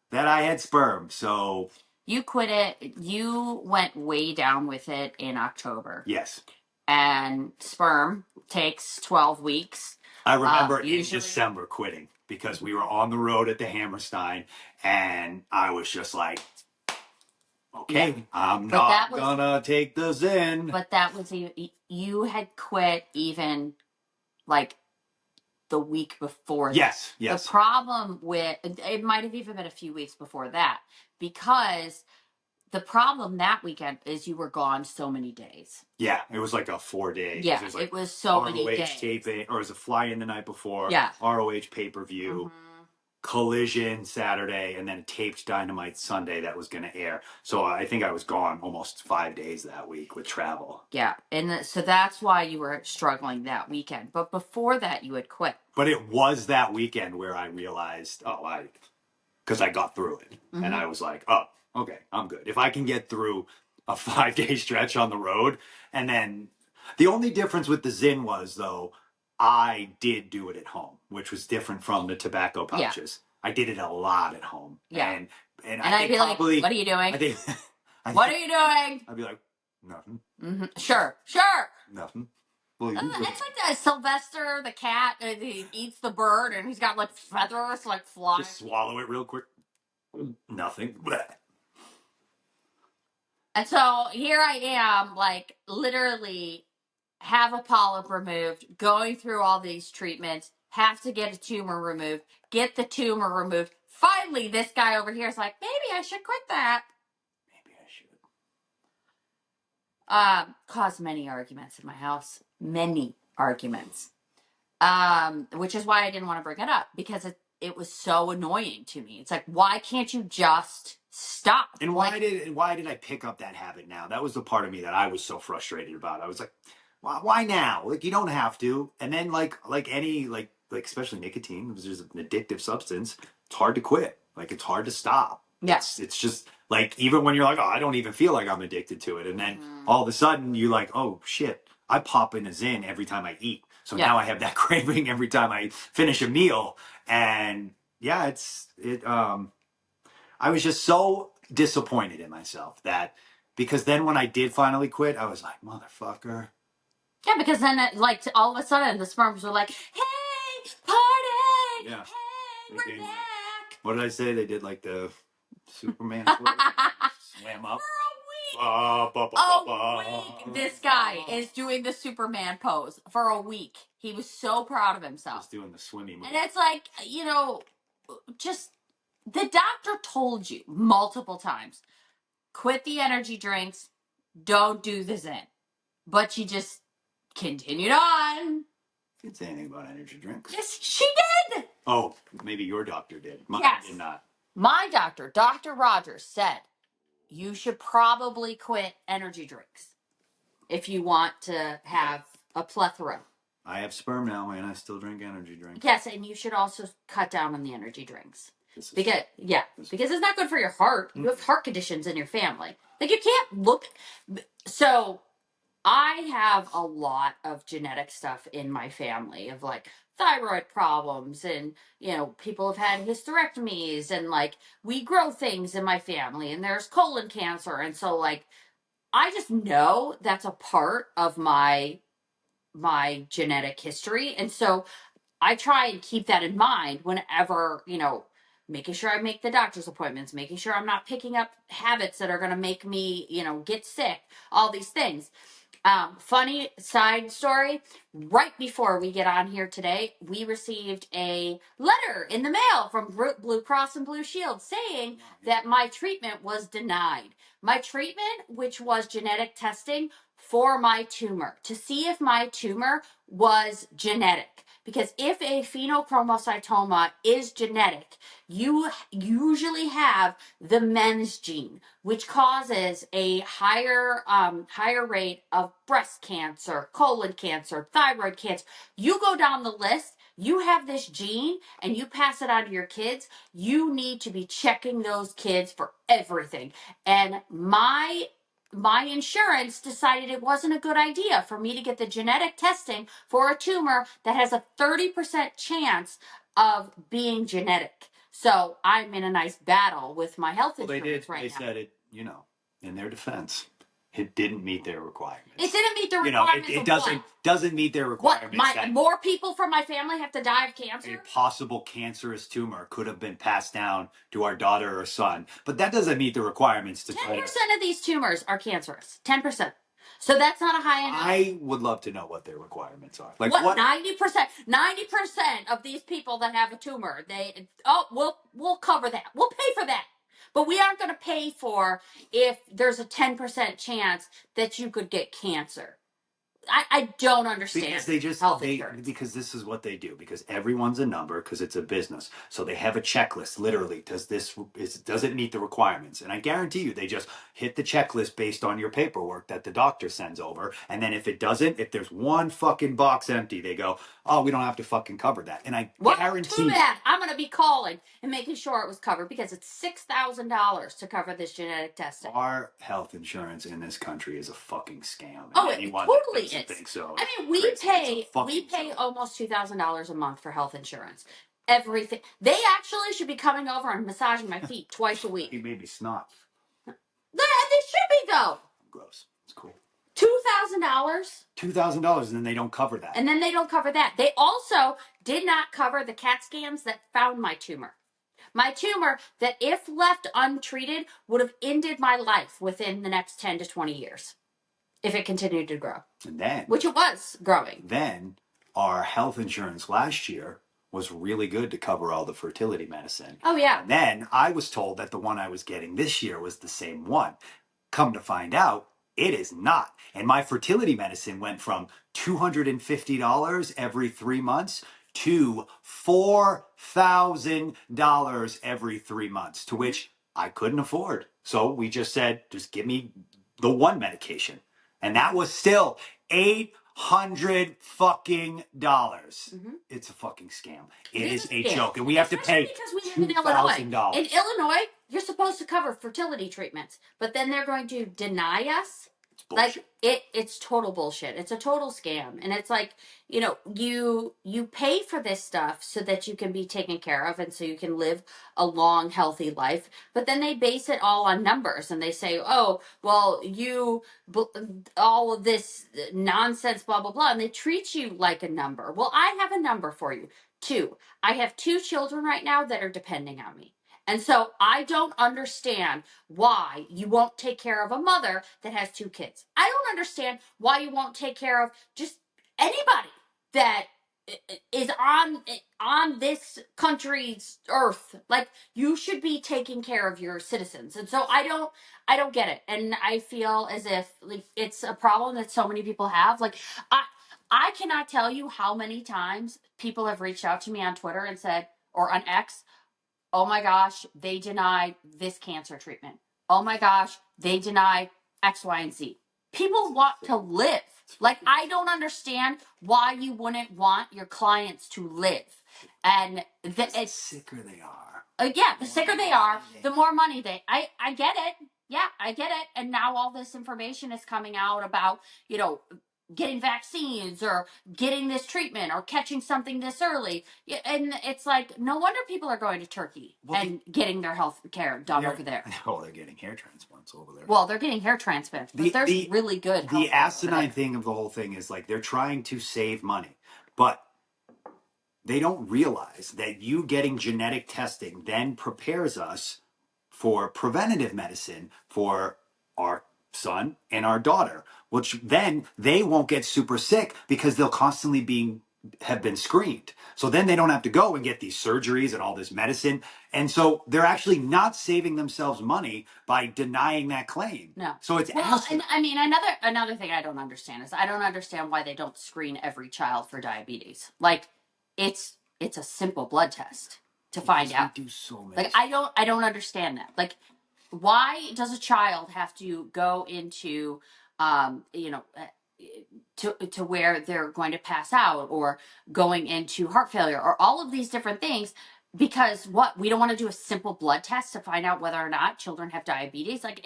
that I had sperm. So you quit it. You went way down with it in October. Yes. And sperm takes 12 weeks. I remember in December quitting because we were on the road at the Hammerstein, and I was just like, okay, I'm not gonna take the Zyn. But that was you had quit even like the week before. Yes. The problem with it might have even been a few weeks before that, because the problem that weekend is you were gone so many days. Yeah, it was like a 4 day. Yeah, it was so many days. Taping, or it was a fly-in the night before. Yeah. ROH pay-per-view. Collision Saturday, and then taped Dynamite Sunday that was going to air. So I think I was gone almost 5 days that week with travel. Yeah, and so that's why you were struggling that weekend. But before that, you had quit. But it was that weekend where I realized, because I got through it. And I was like, oh, okay, I'm good. If I can get through a 5 day stretch on the road, and then the only difference with the Zyn was, though, I did do it at home, which was different from the tobacco pouches. Yeah. I did it a lot at home. Yeah. And I'd be like, what are you doing? What are you doing? I'd be like, nothing. Sure. Nothing. Well, it's like that Sylvester the cat. He eats the bird, and he's got like feathers like flying. Just swallow it real quick. Nothing. Blech. And so here I am, like literally have a polyp removed, going through all these treatments, have to get a tumor removed, get the tumor removed. Finally, this guy over here is like, maybe I should quit that. Caused many arguments in my house. Many arguments. Which is why I didn't want to bring it up, because it was so annoying to me. It's like, why can't you just stop? And why did I pick up that habit now? That was the part of me that I was so frustrated about. I was like, why now? Like, you don't have to. And then like any especially nicotine, which is an addictive substance, it's hard to quit. Like, it's hard to stop. Yes. It's just like, even when you're like, oh, I don't even feel like I'm addicted to it. And then all of a sudden you're like, oh shit, I pop in a Zyn every time I eat. So now I have that craving every time I finish a meal. And yeah, I was just so disappointed in myself because then when I did finally quit, I was like, motherfucker. Yeah, because then all of a sudden the sperms were like, hey, party! Yeah. Hey, we're back! What did I say? They did like the Superman swam up. A week. This guy is doing the Superman pose for a week. He was so proud of himself. Just doing the swimming move. And it's like, just the doctor told you multiple times, quit the energy drinks, don't do the Zyn. But you just continued on. Didn't say anything about energy drinks. Yes, she did. Oh, maybe your doctor did. Mine did not. My doctor, Dr. Rogers, said you should probably quit energy drinks if you want to have a plethora. I have sperm now, and I still drink energy drinks. Yes, and you should also cut down on the energy drinks. Because it's not good for your heart. You have heart conditions in your family. Like, you can't look. So I have a lot of genetic stuff in my family of like thyroid problems, and people have had hysterectomies, and like we grow things in my family, and there's colon cancer, and so like I just know that's a part of my genetic history, and so I try and keep that in mind whenever making sure I make the doctor's appointments, making sure I'm not picking up habits that are going to make me, get sick, all these things. Funny side story. Right before we get on here today, we received a letter in the mail from Blue Cross and Blue Shield saying that my treatment was denied. My treatment, which was genetic testing for my tumor, to see if my tumor was genetic. Because if a phenochromoscytoma is genetic, you usually have the men's gene, which causes a higher rate of breast cancer, colon cancer, thyroid cancer. You go down the list, you have this gene and you pass it on to your kids, you need to be checking those kids for everything. And my insurance decided it wasn't a good idea for me to get the genetic testing for a tumor that has a 30% chance of being genetic. So I'm in a nice battle with my health insurance right now. They said it, in their defense, it didn't meet their requirements. It didn't meet the requirements. It doesn't meet their requirements. More people from my family have to die of cancer? A possible cancerous tumor could have been passed down to our daughter or son, but that doesn't meet the requirements. 10% of these tumors are cancerous. 10%. So that's not a high enough. I would love to know what their requirements are. Like what? 90%. 90% of these people that have a tumor, we'll cover that. We'll pay for that. But we aren't going to pay for if there's a 10% chance that you could get cancer. I don't understand health insurance. Because this is what they do. Because everyone's a number. Because it's a business, so they have a checklist. Literally, does it meet the requirements? And I guarantee you, they just hit the checklist based on your paperwork that the doctor sends over. And then if it doesn't, if there's one fucking box empty, they go, "Oh, we don't have to fucking cover that." And I guarantee. Too bad. I'm going to be calling and making sure it was covered because it's $6,000 to cover this genetic testing. Our health insurance in this country is a fucking scam. Oh, it totally is. Think so. I mean, we pay almost $2,000 a month for health insurance. Everything. They actually should be coming over and massaging my feet twice a week. He made me snot. They should be though. Gross. It's cool. $2,000. $2,000, and then they don't cover that. And then they don't cover that. They also did not cover the CAT scans that found my tumor. My tumor that, if left untreated, would have ended my life within the next 10 to 20 years if it continued to grow. And then, which it was growing. Then our health insurance last year was really good to cover all the fertility medicine. Oh, yeah. And then I was told that the one I was getting this year was the same one. Come to find out, it is not. And my fertility medicine went from $250 every 3 months to $4,000 every 3 months, to which I couldn't afford. So we just said, just give me the one medication. And that was still $800 fucking dollars. Mm-hmm. It's a fucking scam. It is a joke. And we have to pay because we live in Illinois. In Illinois, you're supposed to cover fertility treatments, but then they're going to deny us. Like it's total bullshit. It's a total scam. And it's like, you pay for this stuff so that you can be taken care of and so you can live a long, healthy life. But then they base it all on numbers and they say, oh, well, all of this nonsense, blah, blah, blah. And they treat you like a number. Well, I have a number for you. 2. I have 2 children right now that are depending on me. And so I don't understand why you won't take care of a mother that has 2 kids. I don't understand why you won't take care of just anybody that is on this country's earth. Like, you should be taking care of your citizens. And so I don't get it. And I feel as if it's a problem that so many people have. Like, I cannot tell you how many times people have reached out to me on Twitter and said, or on X, oh my gosh, they denied this cancer treatment. Oh my gosh, they denied X, Y, and Z. People want to live. Like, I don't understand why you wouldn't want your clients to live. And the sicker they are. The sicker they are, the more money I get it. Yeah, I get it. And now all this information is coming out about, getting vaccines or getting this treatment or catching something this early. And it's like, no wonder people are going to Turkey and getting their health care done over there. Oh, they're getting hair transplants over there. Well, they're getting hair transplants, but there's really good. The asinine thing of the whole thing is, like, they're trying to save money. But they don't realize that you getting genetic testing then prepares us for preventative medicine for our son and our daughter, which then they won't get super sick because they'll constantly have been screened. So then they don't have to go and get these surgeries and all this medicine. And so they're actually not saving themselves money by denying that claim. No. So it's and I mean, another thing I don't understand is I don't understand why they don't screen every child for diabetes. Like, it's a simple blood test to find out. Do so many. Like, I don't understand that. Like, why does a child have to go into to where they're going to pass out, or going into heart failure, or all of these different things, because we don't want to do a simple blood test to find out whether or not children have diabetes? Like,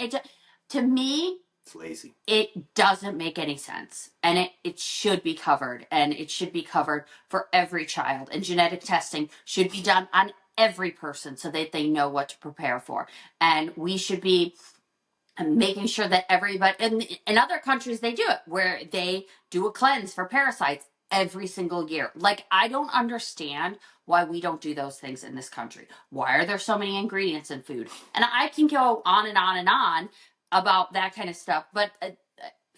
to me, it's lazy. It doesn't make any sense, and it should be covered, and it should be covered for every child, and genetic testing should be done on every person so that they know what to prepare for. And we should be making sure that everybody, in other countries, they do it where they do a cleanse for parasites every single year. Like, I don't understand why we don't do those things in this country. Why are there so many ingredients in food? And I can go on and on and on about that kind of stuff, but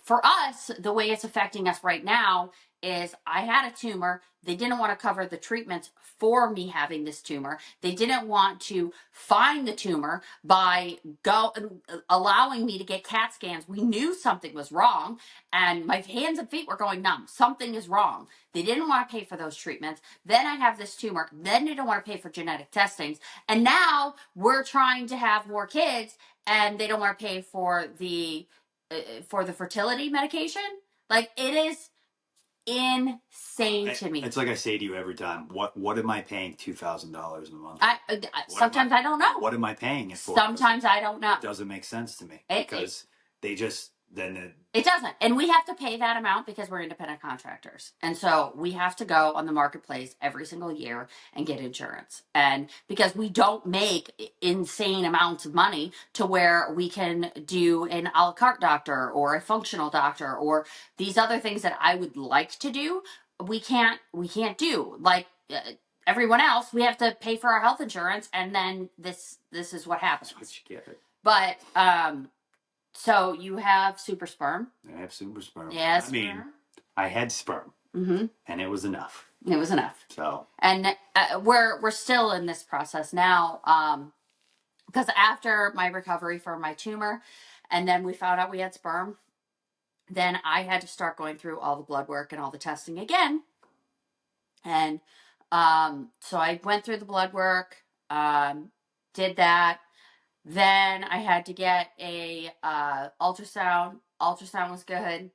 for us, the way it's affecting us right now is I had a tumor. They didn't want to cover the treatments for me having this tumor. They didn't want to find the tumor by allowing me to get CAT scans. We knew something was wrong, and my hands and feet were going numb. Something is wrong. They didn't want to pay for those treatments. Then I have this tumor. Then they didn't want to pay for genetic testings. And now we're trying to have more kids, and they don't want to pay for the fertility medication. Like, it is insane to me. It's like I say to you every time. What am I paying $2,000 a month? Sometimes I don't know. What am I paying it for? Sometimes I don't know. It doesn't make sense to me Because they just then it doesn't, and we have to pay that amount because we're independent contractors, and so we have to go on the marketplace every single year and get insurance. And because we don't make insane amounts of money to where we can do an a la carte doctor or a functional doctor or these other things that I would like to do, we can't do. Like, everyone else, we have to pay for our health insurance, and then this is what happens. That's what you get. But so you have super sperm. I have super sperm. Yes. I mean, I had sperm, and it was enough. It was enough. So, and we're still in this process now, because after my recovery from my tumor, and then we found out we had sperm, then I had to start going through all the blood work and all the testing again. And so I went through the blood work, did that. Then I had to get a ultrasound. Ultrasound was good.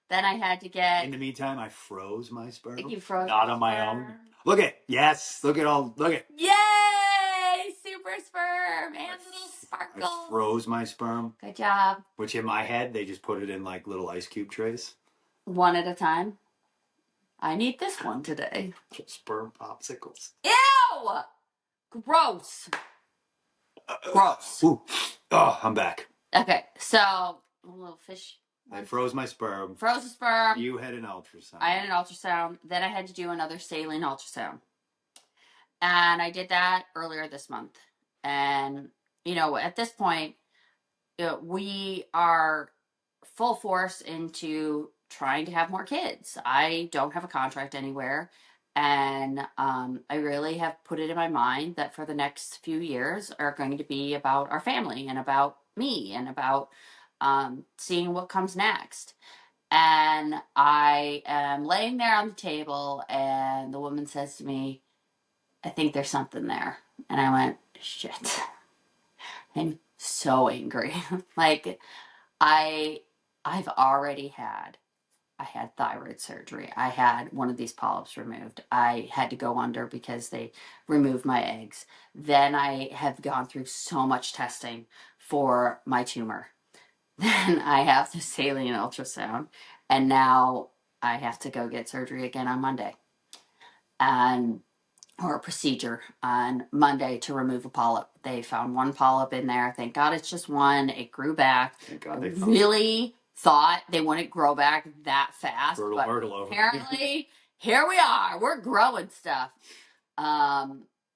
Then I had to get. In the meantime, I froze my sperm. You froze. Not on my own. Look at Look at. Yay! Super sperm and little sparkles. I froze my sperm. Good job. Which in my head they just put it in like little ice cube trays. One at a time. I need this one today. Sperm popsicles. Ew! Gross. Gross. Ooh. Oh, I'm back. Okay, so a little fish. I froze my sperm. Froze the sperm. You had an ultrasound. I had an ultrasound. Then I had to do another saline ultrasound. And I did that earlier this month. And, at this point, we are full force into trying to have more kids. I don't have a contract anywhere. And I really have put it in my mind that for the next few years are going to be about our family and about me and about seeing what comes next. And I am laying there on the table, and the woman says to me, I think there's something there. And I went, shit. I'm so angry. Like, I've already had. I had thyroid surgery. I had one of these polyps removed. I had to go under because they removed my eggs. Then I have gone through so much testing for my tumor. Then I have the saline ultrasound. And now I have to go get surgery again on Monday. Or a procedure on Monday to remove a polyp. They found one polyp in there. Thank God it's just one. It grew back. Thank God they really thought they wouldn't grow back that fast. Hurdle over. Apparently here we are. We're growing stuff.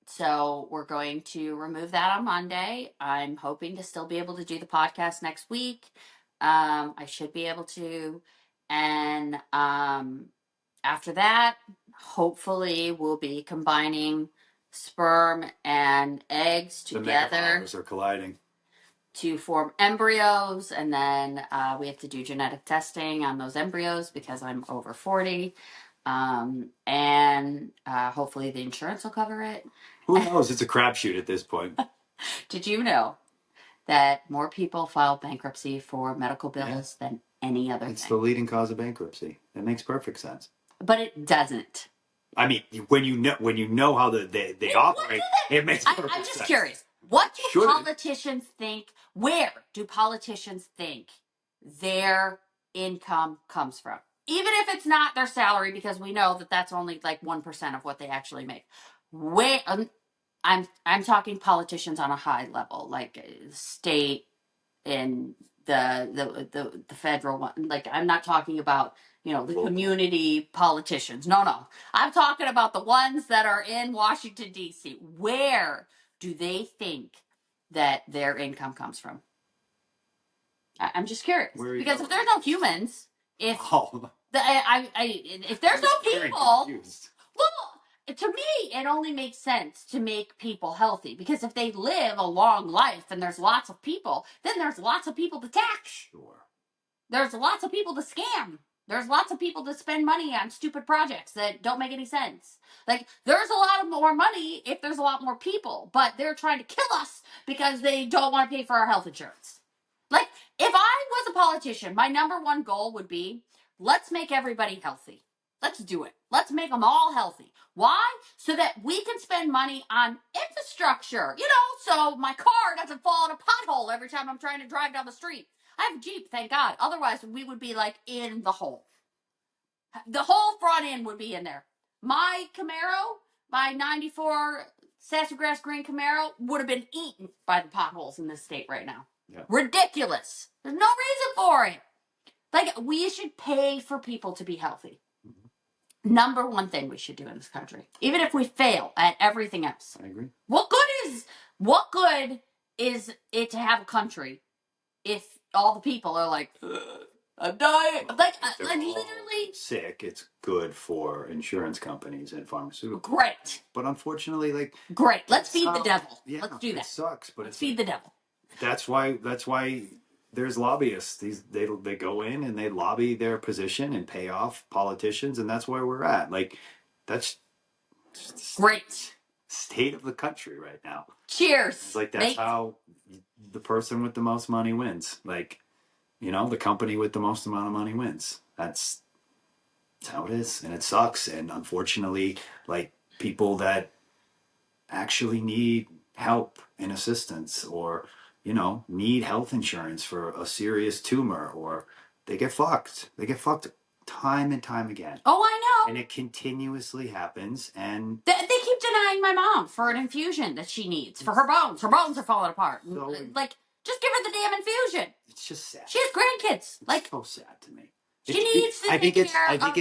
So we're going to remove that on Monday. I'm hoping to still be able to do the podcast next week. I should be able to. And after that, hopefully we'll be combining sperm and eggs together. The megafathers are colliding to form embryos, and then we have to do genetic testing on those embryos because I'm over 40. And hopefully the insurance will cover it. Who knows? It's a crapshoot at this point. Did you know that more people file bankruptcy for medical bills than any other It's thing? the leading cause of bankruptcy. It makes perfect sense. But it doesn't. I mean, when you know how they operate, it makes perfect I'm just sense. curious. What do politicians think? Where do politicians think their income comes from? Even if it's not their salary, because we know that that's only like 1% of what they actually make. Where I'm talking politicians on a high level, like state and the federal one. Like, I'm not talking about the community politicians. No, I'm talking about the ones that are in Washington D.C. Where do they think that their income comes from? I'm just curious because if there's no humans, if there's no people, well, to me, it only makes sense to make people healthy because if they live a long life and there's lots of people, then there's lots of people to tax. Sure. There's lots of people to scam. There's lots of people to spend money on stupid projects that don't make any sense. Like, there's a lot of more money if there's a lot more people, but they're trying to kill us because they don't want to pay for our health insurance. Like, if I was a politician, my number one goal would be, let's make everybody healthy. Let's do it. Let's make them all healthy. Why? So that we can spend money on infrastructure, so my car doesn't fall in a pothole every time I'm trying to drive down the street. I have a Jeep, thank God. Otherwise, we would be like in the hole. The whole front end would be in there. My Camaro, my 94 Sassafras Green Camaro, would have been eaten by the potholes in this state right now. Yeah. Ridiculous. There's no reason for it. Like, we should pay for people to be healthy. Mm-hmm. Number one thing we should do in this country, even if we fail at everything else. I agree. What good is it to have a country if all the people are like, I'm dying? Like literally sick. It's good for insurance companies and pharmaceuticals. Great. But unfortunately, great. Let's feed the devil. Yeah, let's do that. It sucks, but let's feed the devil. That's why there's lobbyists. They go in and they lobby their position and pay off politicians, and that's where we're at. Like, that's great state of the country right now. Cheers. It's like that's how the person with the most money wins. Like, the company with the most amount of money wins. That's how it is, and it sucks. And unfortunately, like, people that actually need help and assistance, or need health insurance for a serious tumor, or they get fucked time and time again. Oh, I know. And it continuously happens, and they keep denying my mom for an infusion that she needs for her bones. Her bones are falling apart. So, like, just give her the damn infusion. It's just sad. She has grandkids. It's so sad to me. She needs to take care of... I think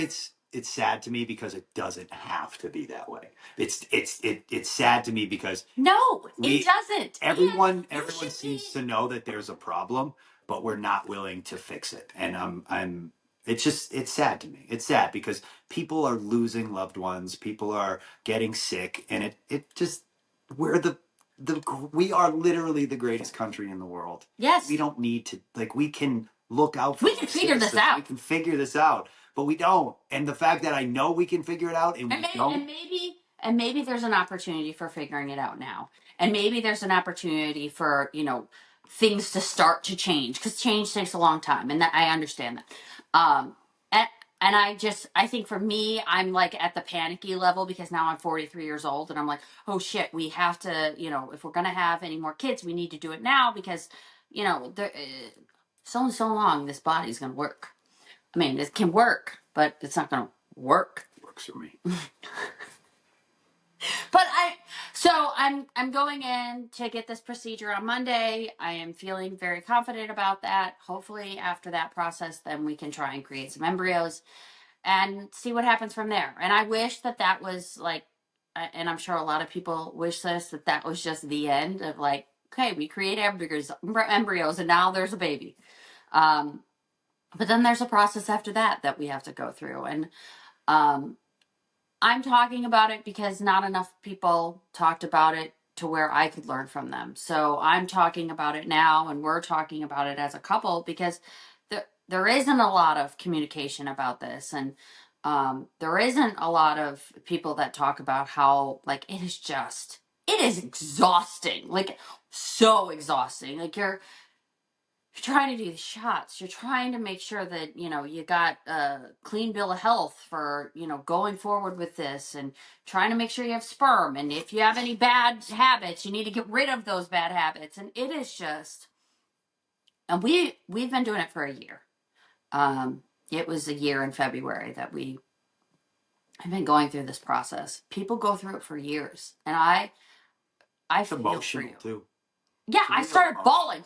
it's sad to me because it doesn't have to be that way. It's sad to me because it doesn't. Everyone seems to know that there's a problem, but we're not willing to fix it. And it's sad to me. It's sad because people are losing loved ones, people are getting sick, and we are literally the greatest country in the world. Yes. We don't need to, we can look out for We can figure this out. We can figure this out, but we don't. And the fact that I know we can figure it out and we don't. And maybe there's an opportunity for figuring it out now. And maybe there's an opportunity for, things to start to change, because change takes a long time. And I understand that. And I think for me, I'm like at the panicky level because now I'm 43 years old and I'm like, oh shit, we have to, if we're going to have any more kids, we need to do it now because, it's only so long this body's going to work. I mean, it can work, but it's not going to work. It works for me. But I'm going in to get this procedure on Monday. I am feeling very confident about that. Hopefully after that process, then we can try and create some embryos. and see what happens from there. And I wish that was like, and I'm sure a lot of people wish that was just the end of like, okay, we create embryos and now there's a baby. But then there's a process after that we have to go through. And I'm talking about it because not enough people talked about it to where I could learn from them. So I'm talking about it now, and we're talking about it as a couple because there isn't a lot of communication about this, and there isn't a lot of people that talk about how like it is exhausting, like so exhausting. Like you're trying to do the shots. You're trying to make sure that, you got a clean bill of health for, going forward with this, and trying to make sure you have sperm. And if you have any bad habits, you need to get rid of those bad habits. And it is just, and we've been doing it for a year. It was a year in February that I've been going through this process. People go through it for years. And I It's feel for emotional you. too. Yeah, I started bawling.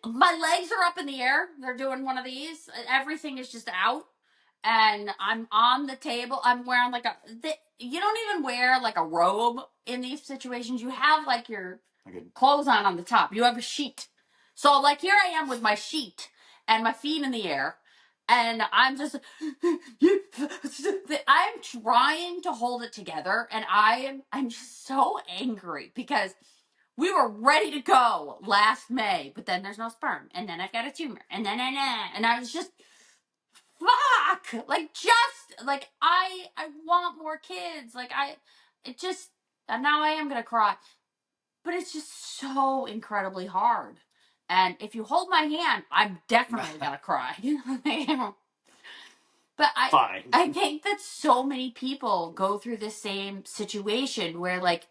My legs are up in the air. They're doing one of these. Everything is just out, and I'm on the table. I'm wearing like you don't even wear like a robe in these situations. You have like your clothes on the top. You have a sheet. So like here I am with my sheet and my feet in the air, and I'm just I'm trying to hold it together, and I'm just so angry because we were ready to go last May, but then there's no sperm, and then I got a tumor, and then and I was just fuck, like just like I want more kids, like it just, and now I am gonna cry, but it's just so incredibly hard. And if you hold my hand, I'm definitely gonna cry. But I think that so many people go through the same situation where like,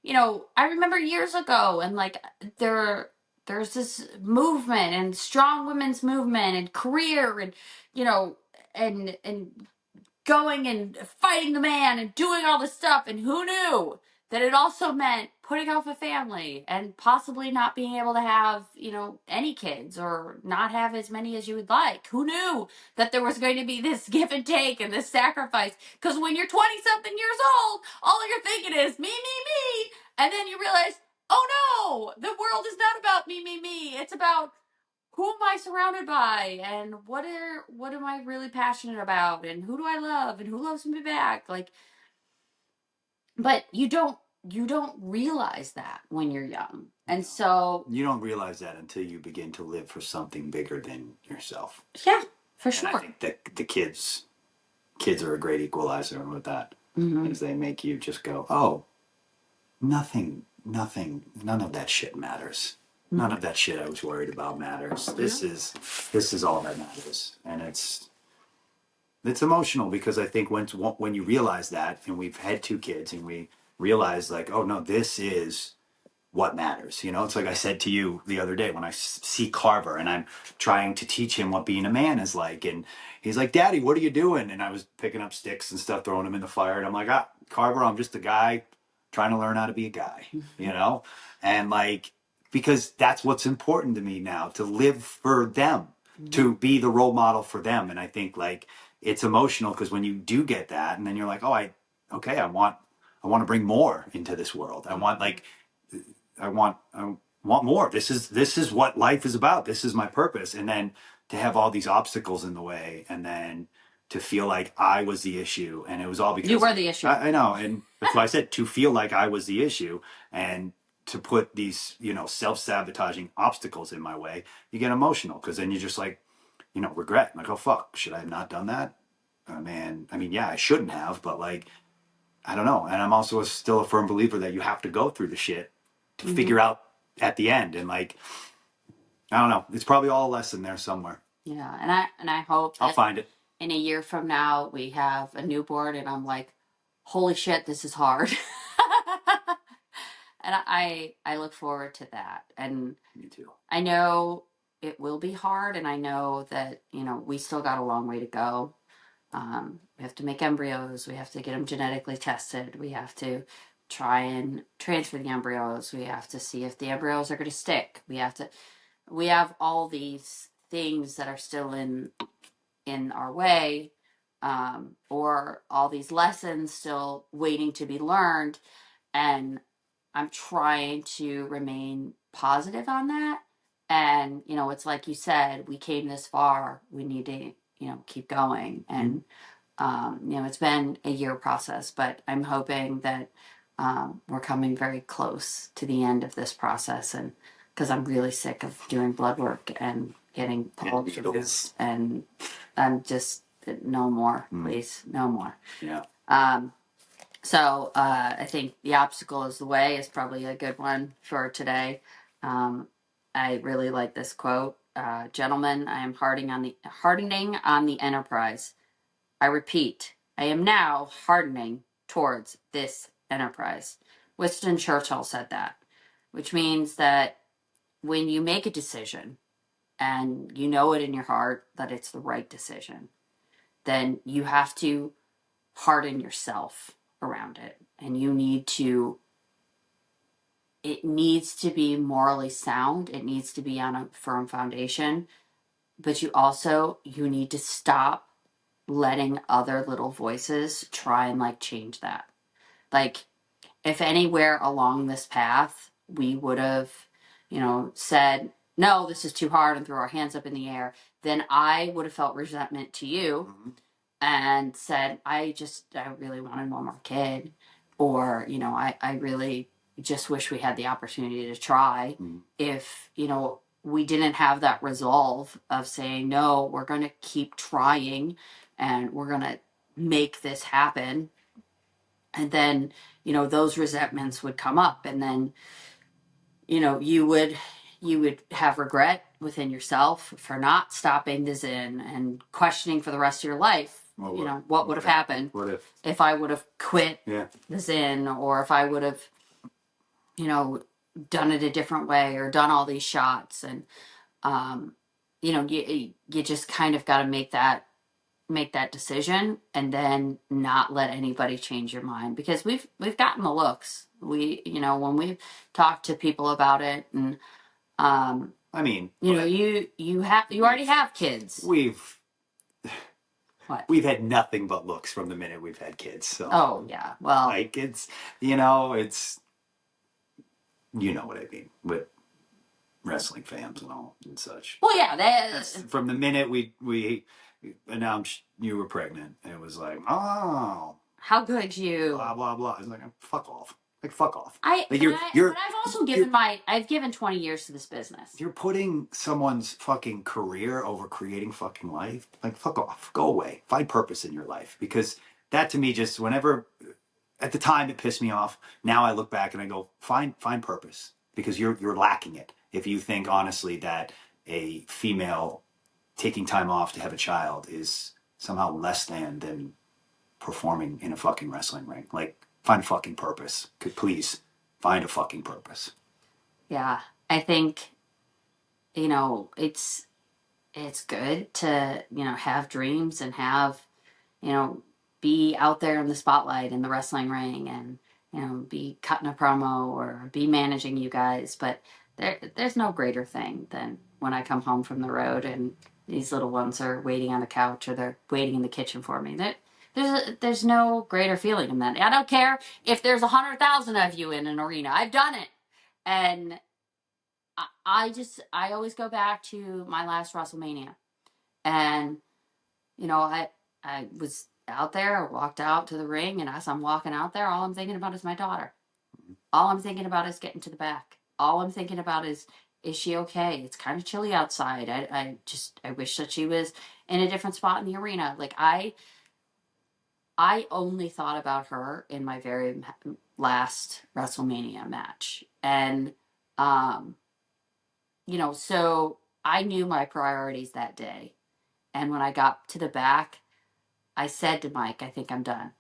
I remember years ago, and like there's this movement and strong women's movement and career, and and going and fighting the man and doing all this stuff, and who knew that it also meant putting off a family and possibly not being able to have, any kids, or not have as many as you would like. Who knew that there was going to be this give and take and this sacrifice? Because when you're 20 something years old, all you're thinking is me, me, me. And then you realize, oh no, the world is not about me, me, me. It's about who am I surrounded by, and what am I really passionate about, and who do I love, and who loves me back? Like, but you don't realize that when you're young. And so you don't realize that until you begin to live for something bigger than yourself. Yeah, for sure. And I think that the kids are a great equalizer with that. As they make you just go, oh, nothing, none of that shit matters. None of that shit I was worried about matters. This is all that matters. And it's emotional, because I think when you realize that, and we've had 2 kids, and we realize like, oh no, this is what matters. It's like I said to you the other day when I see Carver, and I'm trying to teach him what being a man is like. And he's like, Daddy, what are you doing? And I was picking up sticks and stuff, throwing them in the fire. And I'm like, Carver, I'm just a guy trying to learn how to be a guy, And like, because that's what's important to me now, to live for them, to be the role model for them. And I think like it's emotional, because when you do get that, and then you're like, oh, I want to bring more into this world. I want more. This is what life is about. This is my purpose. And then to have all these obstacles in the way, and then to feel like I was the issue, and it was all because you were the issue. I know, and that's why I said to feel like I was the issue, and to put these self-sabotaging obstacles in my way, you get emotional, because then you just like regret, like, oh fuck, should I have not done that? Man, I mean, yeah, I shouldn't have, but like, I don't know. And I'm also still a firm believer that you have to go through the shit to figure out at the end. And like, I don't know, it's probably all a lesson there somewhere. Yeah, and I hope I'll find it. In a year from now we have a newborn, and I'm like, holy shit, this is hard. And I look forward to that. And Me too. I know it will be hard, and I know that we still got a long way to go. We have to make embryos. We have to get them genetically tested. We have to try and transfer the embryos. We have to see if the embryos are going to stick. We have all these things that are still in our way. or all these lessons still waiting to be learned. And I'm trying to remain positive on that. And, it's like you said, we came this far. We need to, keep going. And, it's been a year process, but I'm hoping that we're coming very close to the end of this process. And because I'm really sick of doing blood work and getting polyps, and I'm just, no more, please, no more. Yeah. So I think the obstacle is the way is probably a good one for today. I really like this quote. Gentlemen, I am hardening on the enterprise. I repeat, I am now hardening towards this enterprise. Winston Churchill said that, which means that when you make a decision and you know it in your heart that it's the right decision, then you have to harden yourself around it. And it needs to be morally sound. It needs to be on a firm foundation. But you need to stop letting other little voices try and change that. If anywhere along this path we would have, said, no, this is too hard and throw our hands up in the air, then I would have felt resentment to you. Mm-hmm. And said, I really wanted one more kid. Or, I really just wish we had the opportunity to try. Mm-hmm. If, we didn't have that resolve of saying, no, we're going to keep trying and we're going to make this happen. And then, those resentments would come up, and then, you would have regret within yourself for not stopping the Zin and questioning for the rest of your life. Well, what would have happened if I would have quit the Zin, or if I would have, done it a different way or done all these shots. And, you just kind of got to make that decision, and then not let anybody change your mind, because we've gotten the looks. When we've talked to people about it, and I mean, you already have kids. We've had nothing but looks from the minute we've had kids. So well, it's you know what I mean with wrestling fans and all and such. Well, yeah, that's from the minute we announced you were pregnant, it was like, oh, how could you? Blah blah blah. It's like, fuck off. Fuck off. But I've also given 20 years to this business. You're putting someone's fucking career over creating fucking life. Fuck off. Go away. Find purpose in your life. Because that to me just whenever, at the time it pissed me off. Now I look back and I go, find purpose. Because you're lacking it. If you think honestly that a female taking time off to have a child is somehow less than performing in a fucking wrestling ring. Find a fucking purpose. Please find a fucking purpose. Yeah, I think, it's good to, have dreams and have, be out there in the spotlight in the wrestling ring, and, be cutting a promo or be managing you guys. But there's no greater thing than when I come home from the road and these little ones are waiting on the couch or they're waiting in the kitchen for me. There's no greater feeling than that. I don't care if there's 100,000 of you in an arena. I've done it. And I always go back to my last WrestleMania. And, I was out there, I walked out to the ring, and as I'm walking out there, all I'm thinking about is my daughter. All I'm thinking about is getting to the back. All I'm thinking about is she okay? It's kind of chilly outside. I wish that she was in a different spot in the arena. I only thought about her in my very last WrestleMania match. And, so I knew my priorities that day. And when I got to the back, I said to Mike, I think I'm done.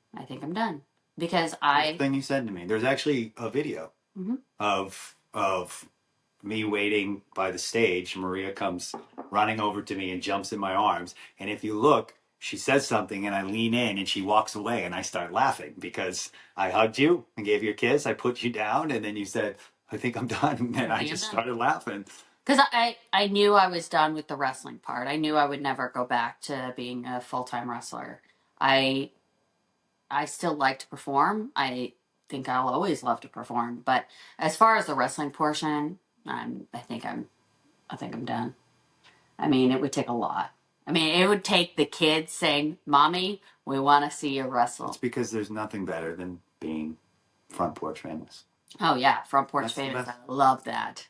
Because the thing you said to me, there's actually a video of me waiting by the stage. Maria comes running over to me and jumps in my arms. And if you look, she says something and I lean in and she walks away and I start laughing because I hugged you and gave you a kiss. I put you down and then you said, I think I'm done. And I just started laughing. Because I knew I was done with the wrestling part. I knew I would never go back to being a full-time wrestler. I still like to perform. I think I'll always love to perform. But as far as the wrestling portion, I think I'm done. I mean, it would take a lot. I mean, it would take the kids saying, "Mommy, we want to see you wrestle." It's because there's nothing better than being front porch famous. Oh yeah, front porch famous. I love that.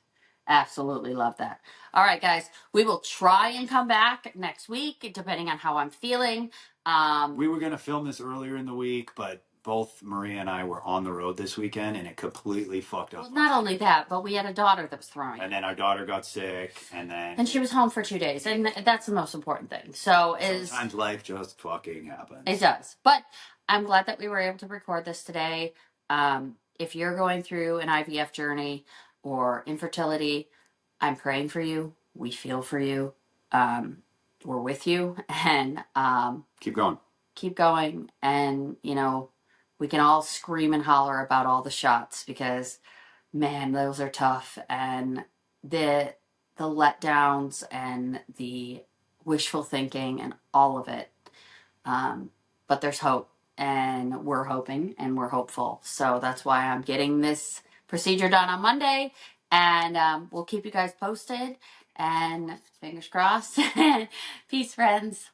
Absolutely love that. All right, guys, we will try and come back next week, depending on how I'm feeling. We were going to film this earlier in the week, but both Maria and I were on the road this weekend, and it completely fucked up. Well, not only that, but we had a daughter that was throwing. And then our daughter got sick, and she was home for 2 days, and that's the most important thing. So sometimes life just fucking happens. It does. But I'm glad that we were able to record this today. If you're going through an IVF journey or infertility, I'm praying for you. We feel for you. We're with you, and keep going. Keep going. And, we can all scream and holler about all the shots because, man, those are tough. And the letdowns and the wishful thinking and all of it. But there's hope, and we're hoping and we're hopeful. So that's why I'm getting this procedure done on Monday, and we'll keep you guys posted. And fingers crossed. Peace, friends.